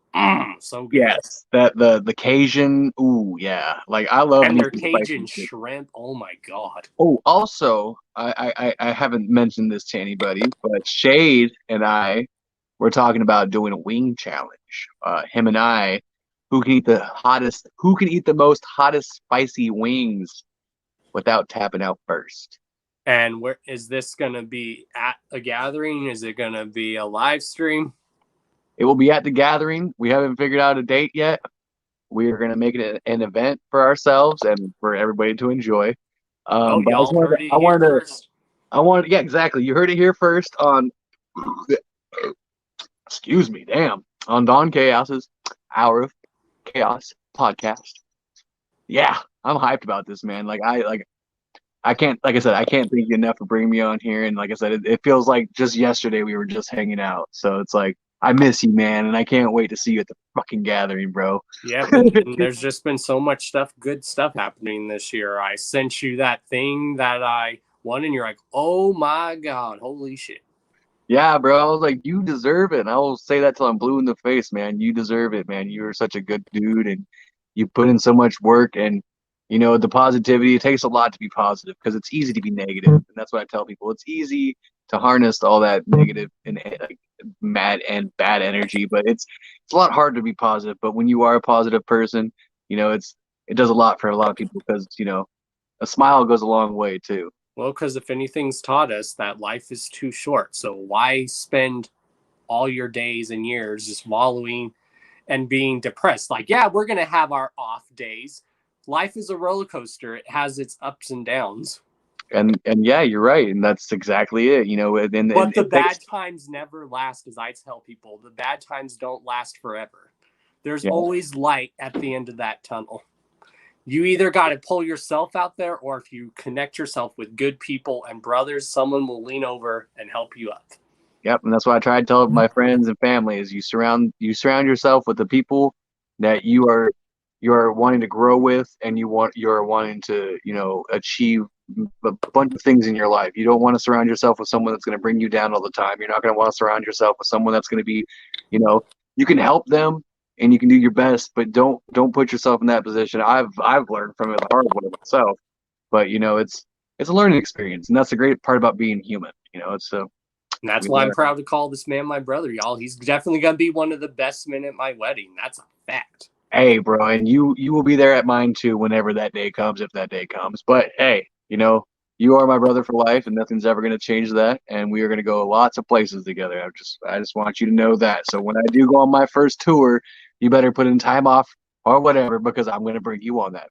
so good. Yes. The Cajun, ooh, yeah. Like, I love. And their Cajun shrimp, oh my God. Oh, also, I haven't mentioned this to anybody, but Shade and I were talking about doing a wing challenge. Him and I, who can eat the most hottest spicy wings without tapping out first. And where is this going to be? At a gathering? Is it going to be a live stream? It will be at the gathering. We haven't figured out a date yet. We are going to make it an event for ourselves and for everybody to enjoy. Y'all heard it here first. Yeah, exactly. You heard it here first on, excuse me, damn, on Don Chaos's Hour of Chaos podcast. Yeah, I'm hyped about this, man. I can't, like I said, I can't thank you enough for bringing me on here. And like I said, it feels like just yesterday we were just hanging out. So it's like, I miss you, man. And I can't wait to see you at the fucking gathering, bro. Yeah, and there's just been so much stuff, good stuff happening this year. I sent you that thing that I won, and you're like, oh my God, holy shit. Yeah, bro. I was like, you deserve it. And I will say that till I'm blue in the face, man. You deserve it, man. You're such a good dude and you put in so much work and the positivity, it takes a lot to be positive because it's easy to be negative. And that's what I tell people. It's easy to harness all that negative and like mad and bad energy, but it's a lot harder to be positive. But when you are a positive person, it does a lot for a lot of people because, a smile goes a long way too. Well, because if anything's taught us that life is too short, so why spend all your days and years just wallowing and being depressed? Like, yeah, we're going to have our off days. Life is a roller coaster. It has its ups and downs. And yeah, you're right. And that's exactly it. But the bad times never last, as I tell people. The bad times don't last forever. There's always light at the end of that tunnel. You either got to pull yourself out there, or if you connect yourself with good people and brothers, someone will lean over and help you up. Yep, and that's what I try to tell my friends and family is you surround yourself with the people that you are wanting to grow with, and you're wanting to achieve a bunch of things in your life. You don't want to surround yourself with someone that's going to bring you down all the time. You're not going to want to surround yourself with someone that's going to be, you can help them and you can do your best, but don't put yourself in that position. I've learned from it the hard way myself, but it's a learning experience, and that's the great part about being human. It's and that's why I'm proud to call this man my brother, y'all. He's definitely gonna be one of the best men at my wedding. That's a fact. Hey, bro, and you will be there at mine too whenever that day comes, if that day comes. But hey, you are my brother for life, and nothing's ever gonna change that. And we are gonna go lots of places together. I just want you to know that. So when I do go on my first tour, you better put in time off or whatever, because I'm gonna bring you on that.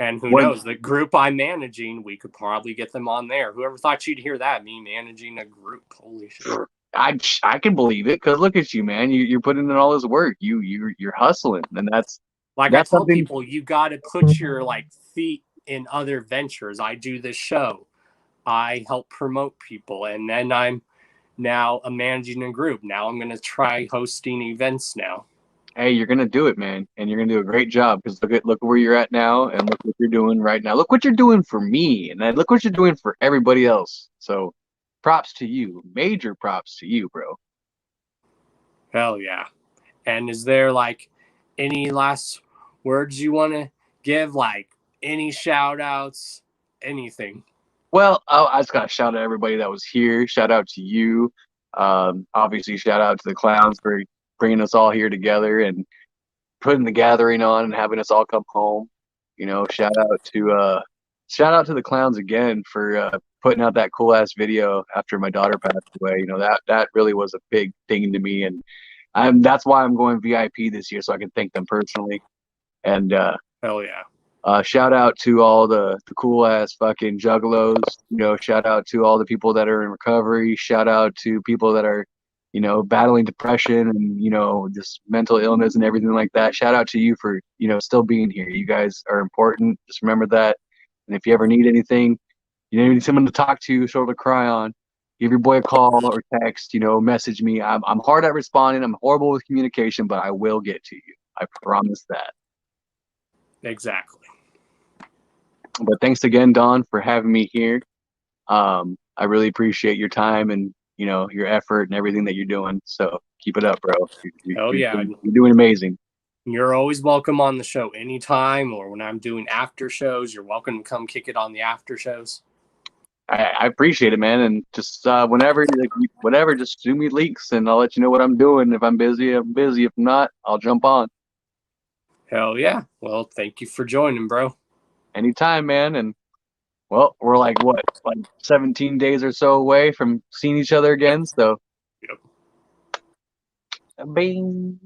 And who knows, the group I'm managing, we could probably get them on there. Whoever thought you'd hear that, me managing a group. Holy shit. I can believe it, because look at you, man. You're putting in all this work. You're hustling, and that's like I tell people, you got to put your feet in other ventures. I do this show. I help promote people, and then I'm now managing a group. Now I'm going to try hosting events now. Hey, you're gonna do it, man, and you're gonna do a great job, because look where you're at now, and look what you're doing right now. Look what you're doing for me, and then look what you're doing for everybody else. So, props to you, major props to you, bro. Hell yeah! And is there any last words you want to give? Any shout outs, anything? Well, I just gotta shout out everybody that was here. Shout out to you. Obviously, shout out to the clowns for bringing us all here together and putting the gathering on and having us all come home. Shout out to the clowns again for putting out that cool ass video after my daughter passed away. That really was a big thing to me, and that's why I'm going VIP this year, so I can thank them personally. And hell yeah. Shout out to all the cool ass fucking juggalos. Shout out to all the people that are in recovery. Shout out to people that are battling depression and, just mental illness and everything like that. Shout out to you for, still being here. You guys are important. Just remember that. And if you ever need anything, need someone to talk to, shoulder to cry on, give your boy a call or text, message me. I'm hard at responding. I'm horrible with communication, but I will get to you. I promise that. Exactly. But thanks again, Don, for having me here. I really appreciate your time and your effort and everything that you're doing. So keep it up, bro. You're doing amazing. You're always welcome on the show anytime, or when I'm doing after shows, you're welcome to come kick it on the after shows. I appreciate it, man. And just whenever, just shoot me leaks and I'll let you know what I'm doing. If I'm busy, I'm busy. If not, I'll jump on. Hell yeah. Well, thank you for joining, bro. Anytime, man. And well, we're like 17 days or so away from seeing each other again. So, Bing.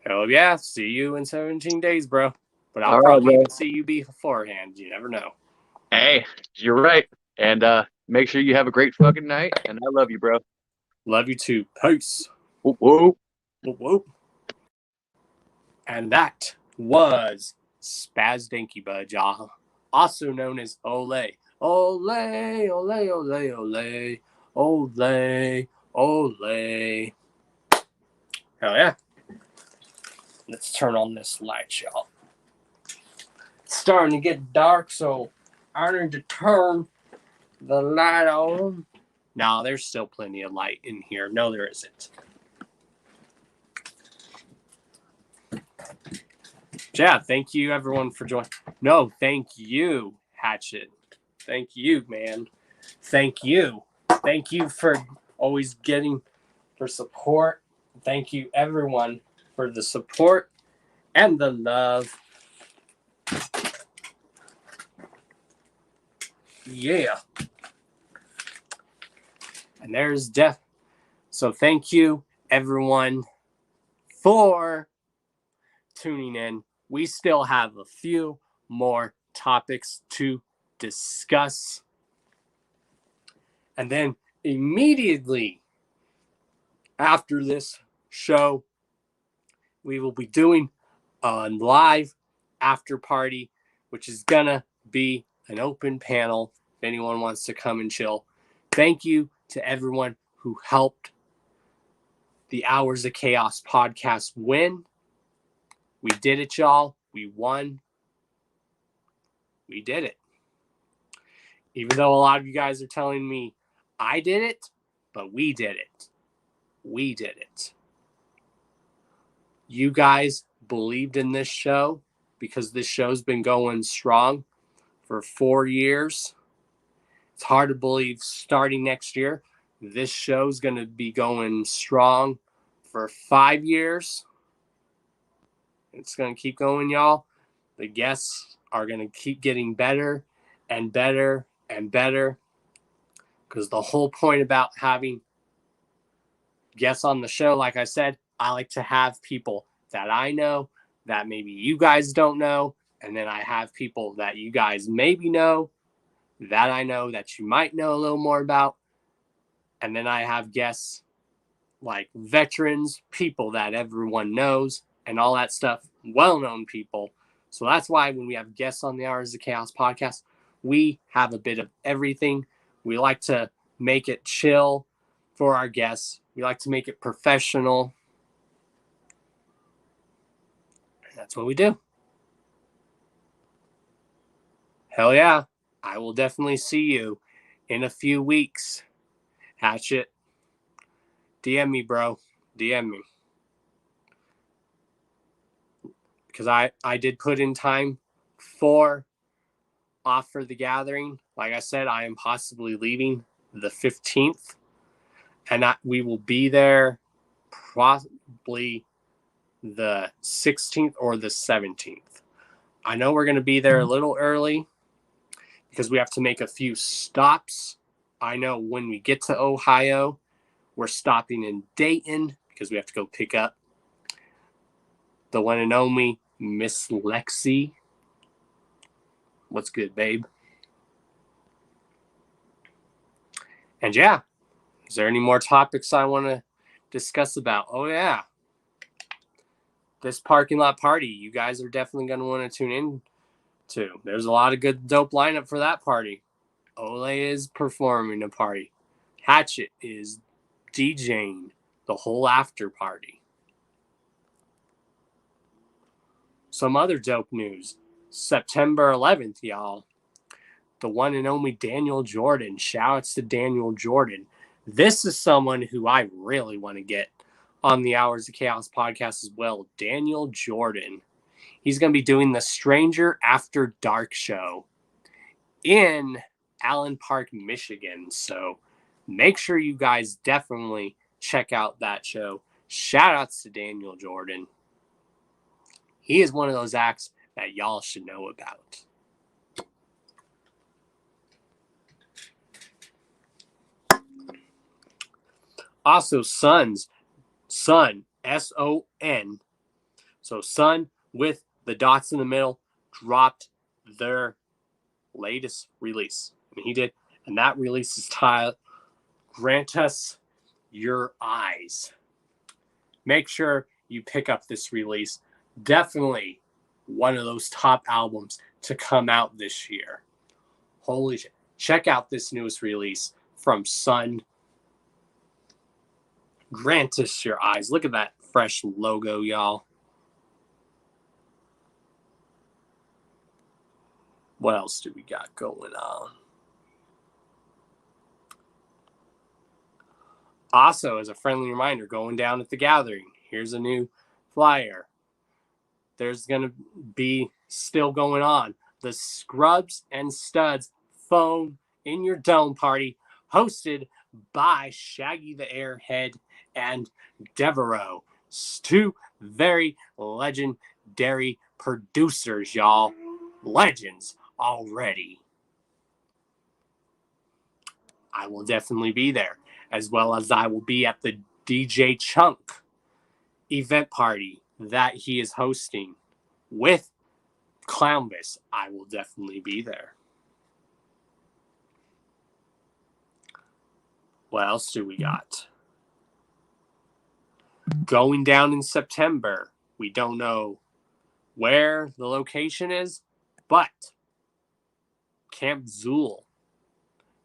Hell yeah. See you in 17 days, bro. But I'll probably even see you beforehand. You never know. Hey, you're right. And make sure you have a great fucking night. And I love you, bro. Love you too. Peace. Whoop, whoop. Whoop, whoop. And that was Spazz Dankkyy Buddz, y'all. also known as Ole. Ole, ole, ole, ole, ole, ole. Hell yeah. Let's turn on this light, y'all. It's starting to get dark, so I need to turn the light on. No, there's still plenty of light in here. No, there isn't. Yeah, thank you everyone for joining. No, thank you, Hatchet. Thank you, man. Thank you. Thank you for always getting for support. Thank you everyone for the support and the love. Yeah. And there's Def. So thank you everyone for tuning in. We still have a few more topics to discuss. And then immediately after this show, we will be doing a live after party, which is gonna be an open panel if anyone wants to come and chill. Thank you to everyone who helped the Hours of Chaos podcast win. We did it, y'all. We won. We did it. Even though a lot of you guys are telling me I did it, but we did it. We did it. You guys believed in this show because this show's been going strong for 4 years. It's hard to believe starting next year, this show's going to be going strong for 5 years. It's going to keep going, y'all. The guests are going to keep getting better and better and better, because the whole point about having guests on the show, like I said, I like to have people that I know that maybe you guys don't know, and then I have people that you guys maybe know that I know that you might know a little more about, and then I have guests like veterans, people that everyone knows, and all that stuff, well-known people. So that's why when we have guests on the Hours of Chaos podcast, we have a bit of everything. We like to make it chill for our guests. We like to make it professional. That's what we do. Hell yeah. I will definitely see you in a few weeks. Hatchet. DM me, bro. DM me. Because I did put in time for Off for the Gathering. Like I said, I am possibly leaving the 15th. And we will be there probably the 16th or the 17th. I know we're going to be there a little early because we have to make a few stops. I know when we get to Ohio, we're stopping in Dayton because we have to go pick up the one and only Miss Lexi. What's good, babe? And yeah, is there any more topics I want to discuss about? Oh, yeah. This parking lot party, you guys are definitely going to want to tune in to. There's a lot of good, dope lineup for that party. Ole is performing a party. Hatchet is DJing the whole after party. Some other dope news. September 11th, y'all. The one and only Daniel Jordan. Shoutouts to Daniel Jordan. This is someone who I really want to get on the Hours of Chaos podcast as well. Daniel Jordan. He's going to be doing the Stranger After Dark show in Allen Park, Michigan. So make sure you guys definitely check out that show. Shoutouts to Daniel Jordan. He is one of those acts that y'all should know about. Also, Sun, S-O-N. So Sun with the dots in the middle dropped their latest release. I mean, he did. And that release is titled Grant Us Your Eyes. Make sure you pick up this release. Definitely one of those top albums to come out this year. Holy shit. Check out this newest release from Sun. Grant us your eyes. Look at that fresh logo, y'all. What else do we got going on? Also, as a friendly reminder, going down at the gathering, here's a new flyer. There's going to be still going on the Scrubs and Studs Phone in Your Dome party, hosted by Shaggy the Airhead and Devereaux. Two very legendary producers, y'all. Legends already. I will definitely be there, as well as I will be at the DJ Chunk event party that he is hosting with Clownvis. I will definitely be there. What else do we got? Going down in September. We don't know where the location is, but Camp Zool.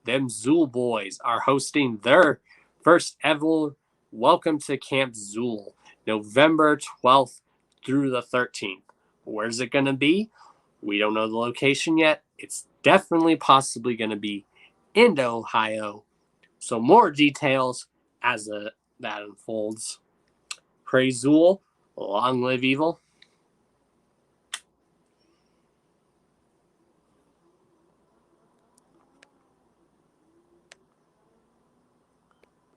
Them Zool boys are hosting their first ever Welcome to Camp Zool, November 12th through the 13th. Where's it going to be? We don't know the location yet. It's definitely possibly going to be in Ohio. So more details as that unfolds. Praise Zool. Long live evil.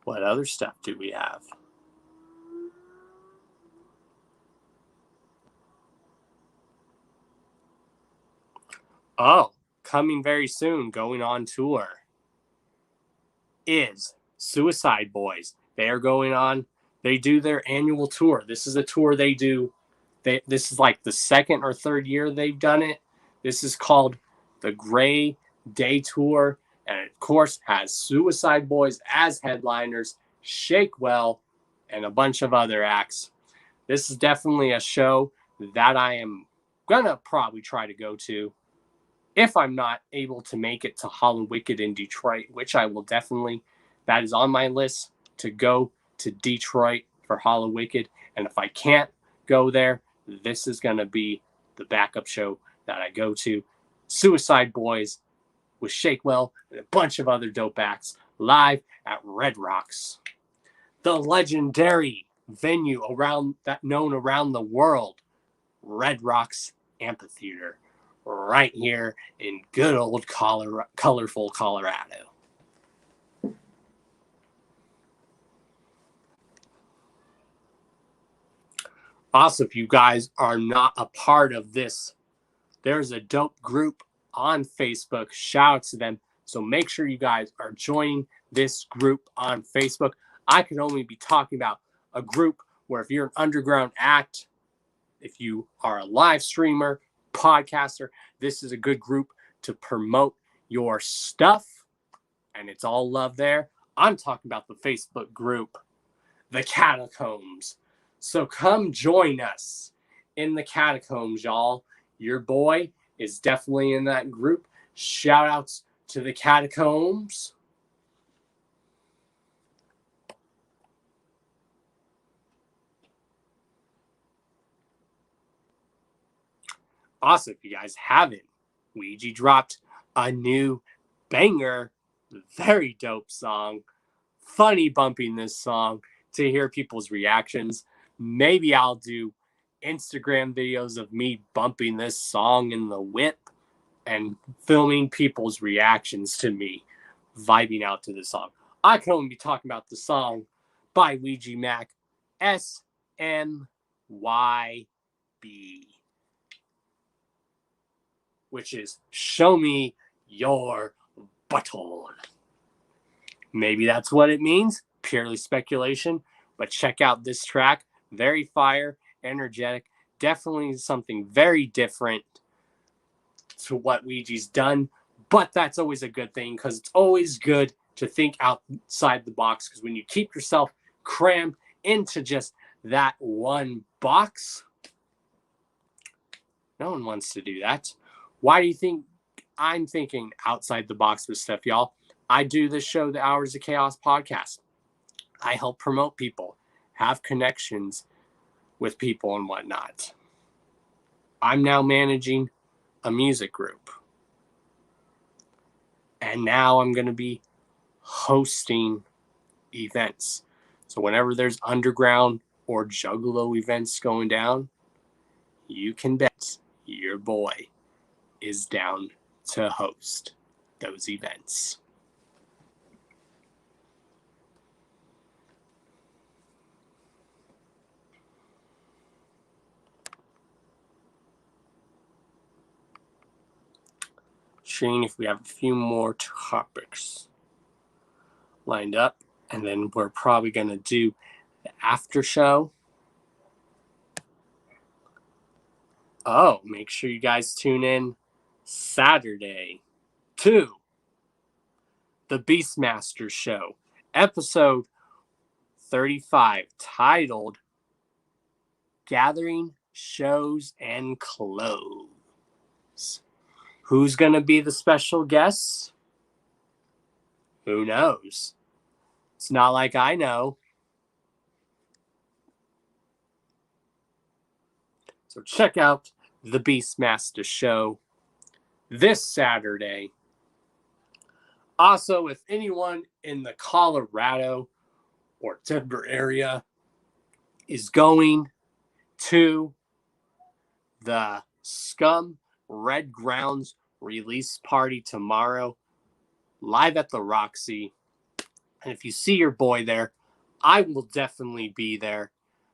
What other stuff do we have? Oh, coming very soon, going on tour, is Suicide Boys. They are going on. They do their annual tour. This is a tour they do. This is like the second or third year they've done it. This is called the Gray Day Tour. And of course has Suicide Boys as headliners, Shakewell, and a bunch of other acts. This is definitely a show that I am gonna probably try to go to if I'm not able to make it to Hollow-Wicked in Detroit, which I will definitely. That is on my list to go to Detroit for Hollow-Wicked. And if I can't go there, this is gonna be the backup show that I go to. Suicide Boys with Shakewell and a bunch of other dope acts live at Red Rocks, the legendary venue known around the world, Red Rocks Amphitheater, right here in good old colorful Colorado. Also, if you guys are not a part of this, there's a dope group on Facebook. Shout out to them. So make sure you guys are joining this group on Facebook. I could only be talking about a group where if you're an underground act, if you are a live streamer, podcaster, this is a good group to promote your stuff. And it's all love there. I'm talking about the Facebook group, the Catacombs. So come join us in the Catacombs, y'all. Your boy is definitely in that group. Shout outs to the Catacombs. Also, if you guys haven't, Ouija dropped a new banger, very dope song. Funny bumping this song to hear people's reactions. Maybe I'll do Instagram videos of me bumping this song in the whip and filming people's reactions to me vibing out to the song. I can only be talking about the song by Ouija Mac, SMYB, which is Show Me Your Butthole. Maybe that's what it means. Purely speculation. But check out this track. Very fire, energetic. Definitely something very different to what Ouija's done. But that's always a good thing because it's always good to think outside the box. Because when you keep yourself crammed into just that one box, no one wants to do that. Why do you think I'm thinking outside the box with stuff, y'all? I do this show, the Hours of Chaos podcast. I help promote people, have connections with people and whatnot. I'm now managing a music group. And now I'm going to be hosting events. So whenever there's underground or juggalo events going down, you can bet your boy is down to host those events. Seeing if we have a few more topics lined up, and then we're probably going to do the after show. Oh, make sure you guys tune in Saturday to the Beastmaster Show, episode 35, titled Gathering Shows and Clothes. Who's going to be the special guests? Who knows? It's not like I know. So check out the Beastmaster Show this Saturday. Also, if anyone in the Colorado or Denver area is going to the Scum Red Grounds release party tomorrow, live at the Roxy, and if you see your boy there, I will definitely be there.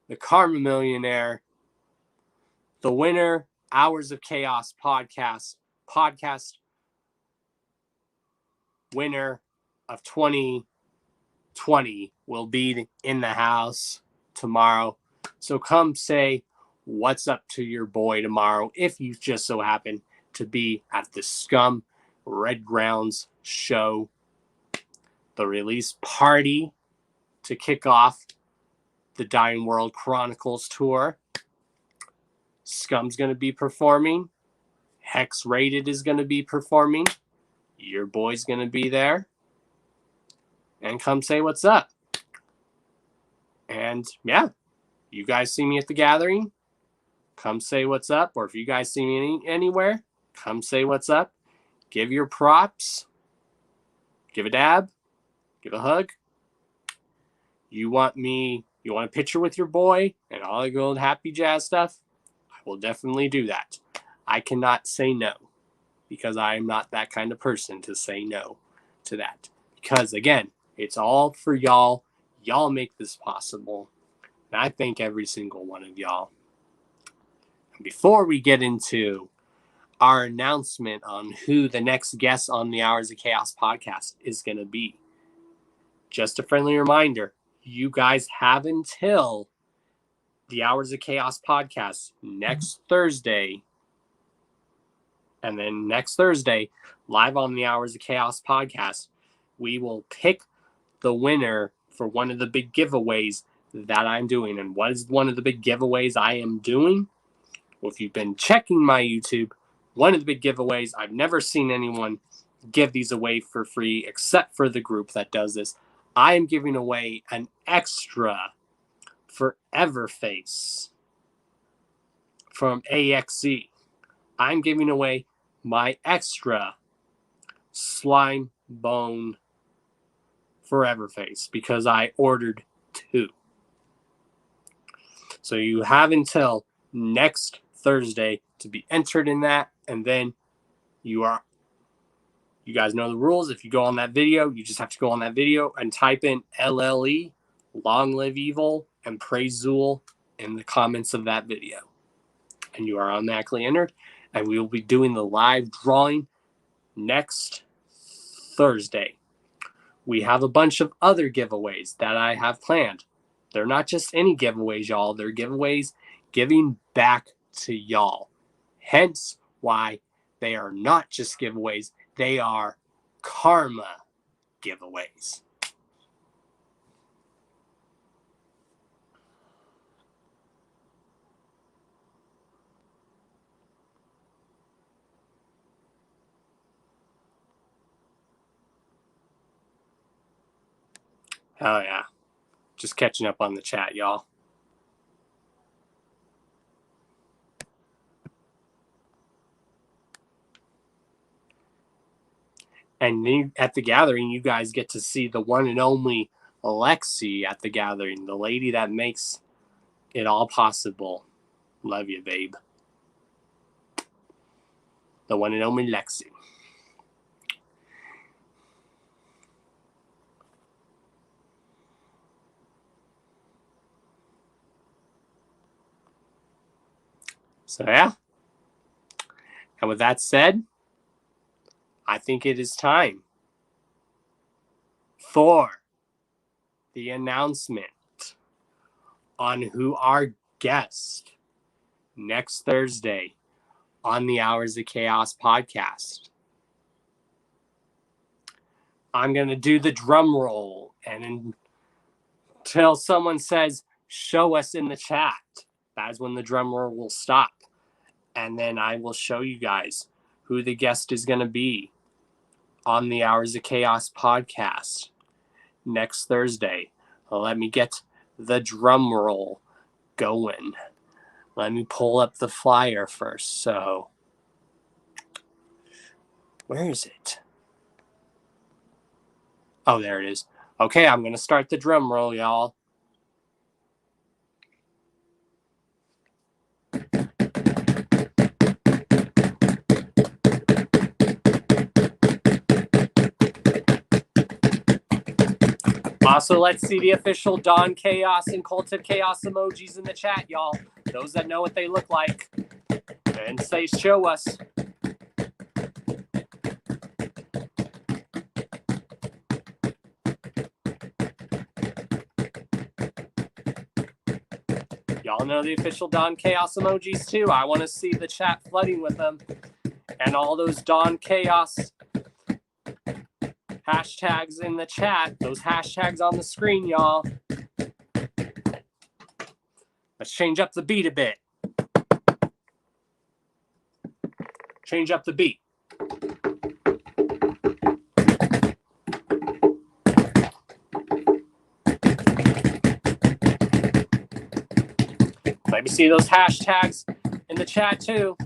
The Karma Millionaire, the winner, Hours of Chaos podcast winner of 2020 will be in the house tomorrow. So come say what's up to your boy tomorrow if you just so happen to be at the Scum Red Grounds show, the release party to kick off the Dying World Chronicles tour. Scum's going to be performing. Hex Rated is going to be performing. Your boy's going to be there. And come say what's up. And yeah, you guys see me at the gathering, come say what's up. Or if you guys see me anywhere, come say what's up. Give your props. Give a dab. Give a hug. You want a picture with your boy and all the good happy jazz stuff? I will definitely do that. I cannot say no, because I am not that kind of person to say no to that. Because again, it's all for y'all. Y'all make this possible. And I thank every single one of y'all. And before we get into our announcement on who the next guest on the Hours of Chaos podcast is going to be, just a friendly reminder, you guys have until the Hours of Chaos podcast next Thursday. And then next Thursday, live on the Hours of Chaos podcast, we will pick the winner for one of the big giveaways that I'm doing. And what is one of the big giveaways I am doing? Well, if you've been checking my YouTube, one of the big giveaways, I've never seen anyone give these away for free except for the group that does this. I am giving away an extra Forever Face from AXE. I'm giving away my extra slime bone Forever Face because I ordered 2. So you have until next Thursday to be entered in that, and then you guys know the rules. If you go on that video, you just have to go on that video and type in LLE, Long Live Evil, and Praise Zool in the comments of that video. And you are automatically entered, and we will be doing the live drawing next Thursday. We have a bunch of other giveaways that I have planned. They're not just any giveaways, y'all. They're giveaways giving back to y'all. Hence why they are not just giveaways. They are karma giveaways. Oh, yeah. Just catching up on the chat, y'all. And at the gathering, you guys get to see the one and only Alexi at the gathering, the lady that makes it all possible. Love you, babe. The one and only Lexi. So, yeah. And with that said, I think it is time for the announcement on who our guest next Thursday on the Hours of Chaos podcast. I'm going to do the drum roll, and until someone says, show us in the chat, that's when the drum roll will stop. And then I will show you guys who the guest is going to be on the Hours of Chaos podcast next Thursday. Let me get the drum roll going. Let me pull up the flyer first. So, where is it? Oh, there it is. Okay, I'm going to start the drum roll, y'all. Also, let's see the official Dawn Chaos and Cult of Chaos emojis in the chat, y'all. Those that know what they look like. And say, show us. Y'all know the official Dawn Chaos emojis too. I want to see the chat flooding with them. And all those Dawn Chaos hashtags in the chat. Those hashtags on the screen, y'all. Let's change up the beat a bit. Change up the beat. Let me see those hashtags in the chat too.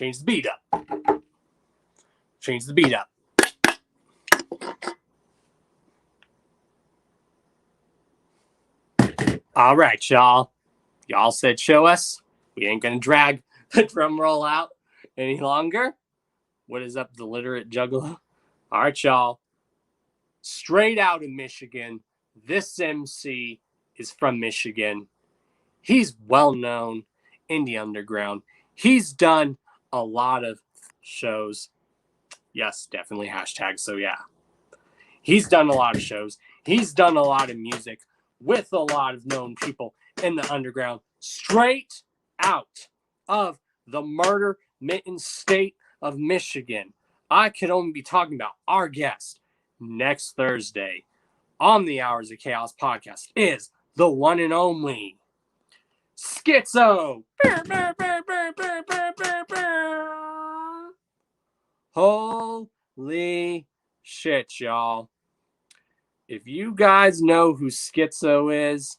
Change the beat up. Change the beat up. All right, y'all. Y'all said show us. We ain't going to drag the drum roll out any longer. What is up, the literate juggalo? All right, y'all. Straight out of Michigan. This MC is from Michigan. He's well known in the underground. He's done a lot of shows. Yes, definitely hashtags. So yeah, he's done a lot of shows. He's done a lot of music with a lot of known people in the underground, straight out of the murder mitten state of Michigan. I could only be talking about our guest next Thursday on the Hours of Chaos podcast is the one and only Schizo. Holy shit, y'all. If you guys know who Schizo is,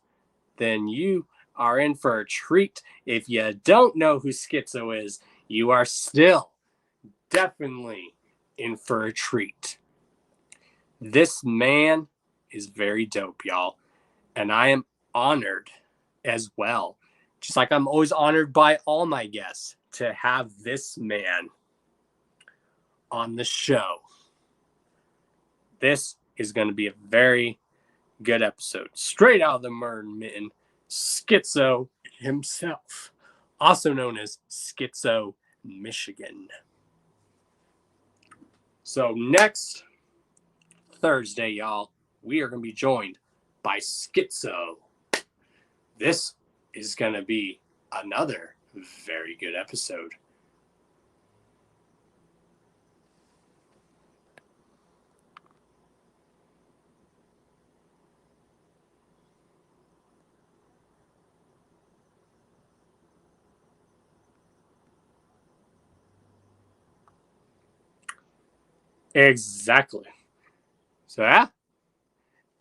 then you are in for a treat. If you don't know who Schizo is, you are still definitely in for a treat. This man is very dope, y'all. And I am honored as well. Just like I'm always honored by all my guests to have this man on the show. This is going to be a very good episode. Straight out of the murder mitten, Schizo himself, also known as Schizo Michigan. So next Thursday, y'all, we are going to be joined by Schizo. This is going to be another very good episode. Exactly. So, yeah.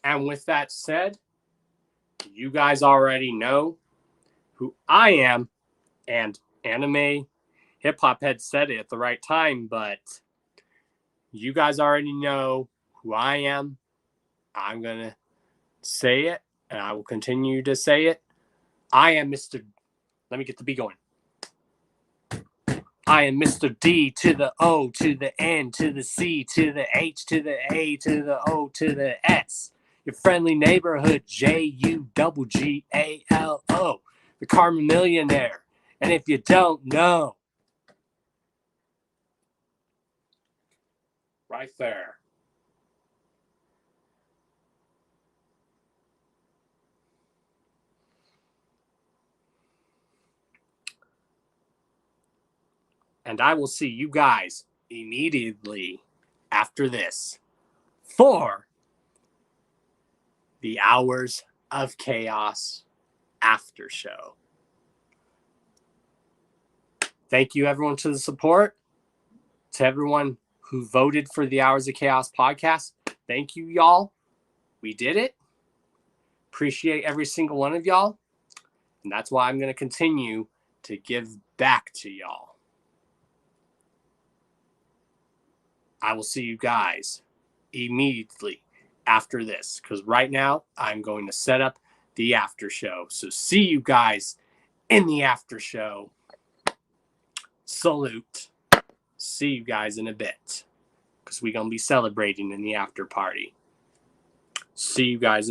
And with that said, you guys already know who I am. And Anime Hip Hop had said it at the right time, but you guys already know who I am. I'm going to say it, and I will continue to say it. I am Mr. Let me get the B going. I am Mr. D to the O to the N to the C to the H to the A to the O to the S. Your friendly neighborhood JUGGALO. The Karma Millionaire. And if you don't know, right there. And I will see you guys immediately after this for the Hours of Chaos after show. Thank you, everyone, to the support. To everyone who voted for the Hours of Chaos podcast. Thank you, y'all. We did it. Appreciate every single one of y'all. And that's why I'm going to continue to give back to y'all. I will see you guys immediately after this, because right now I'm going to set up the after show. So see you guys in the after show. Salute. See you guys in a bit, because we're going to be celebrating in the after party. See you guys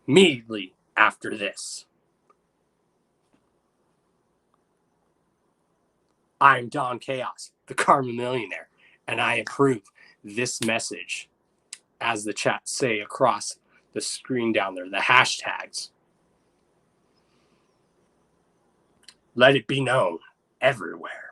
immediately after this. I'm Don Chaos, the Karma Millionaire, and I approve this message, as the chat say across the screen down there, the hashtags. Let it be known everywhere.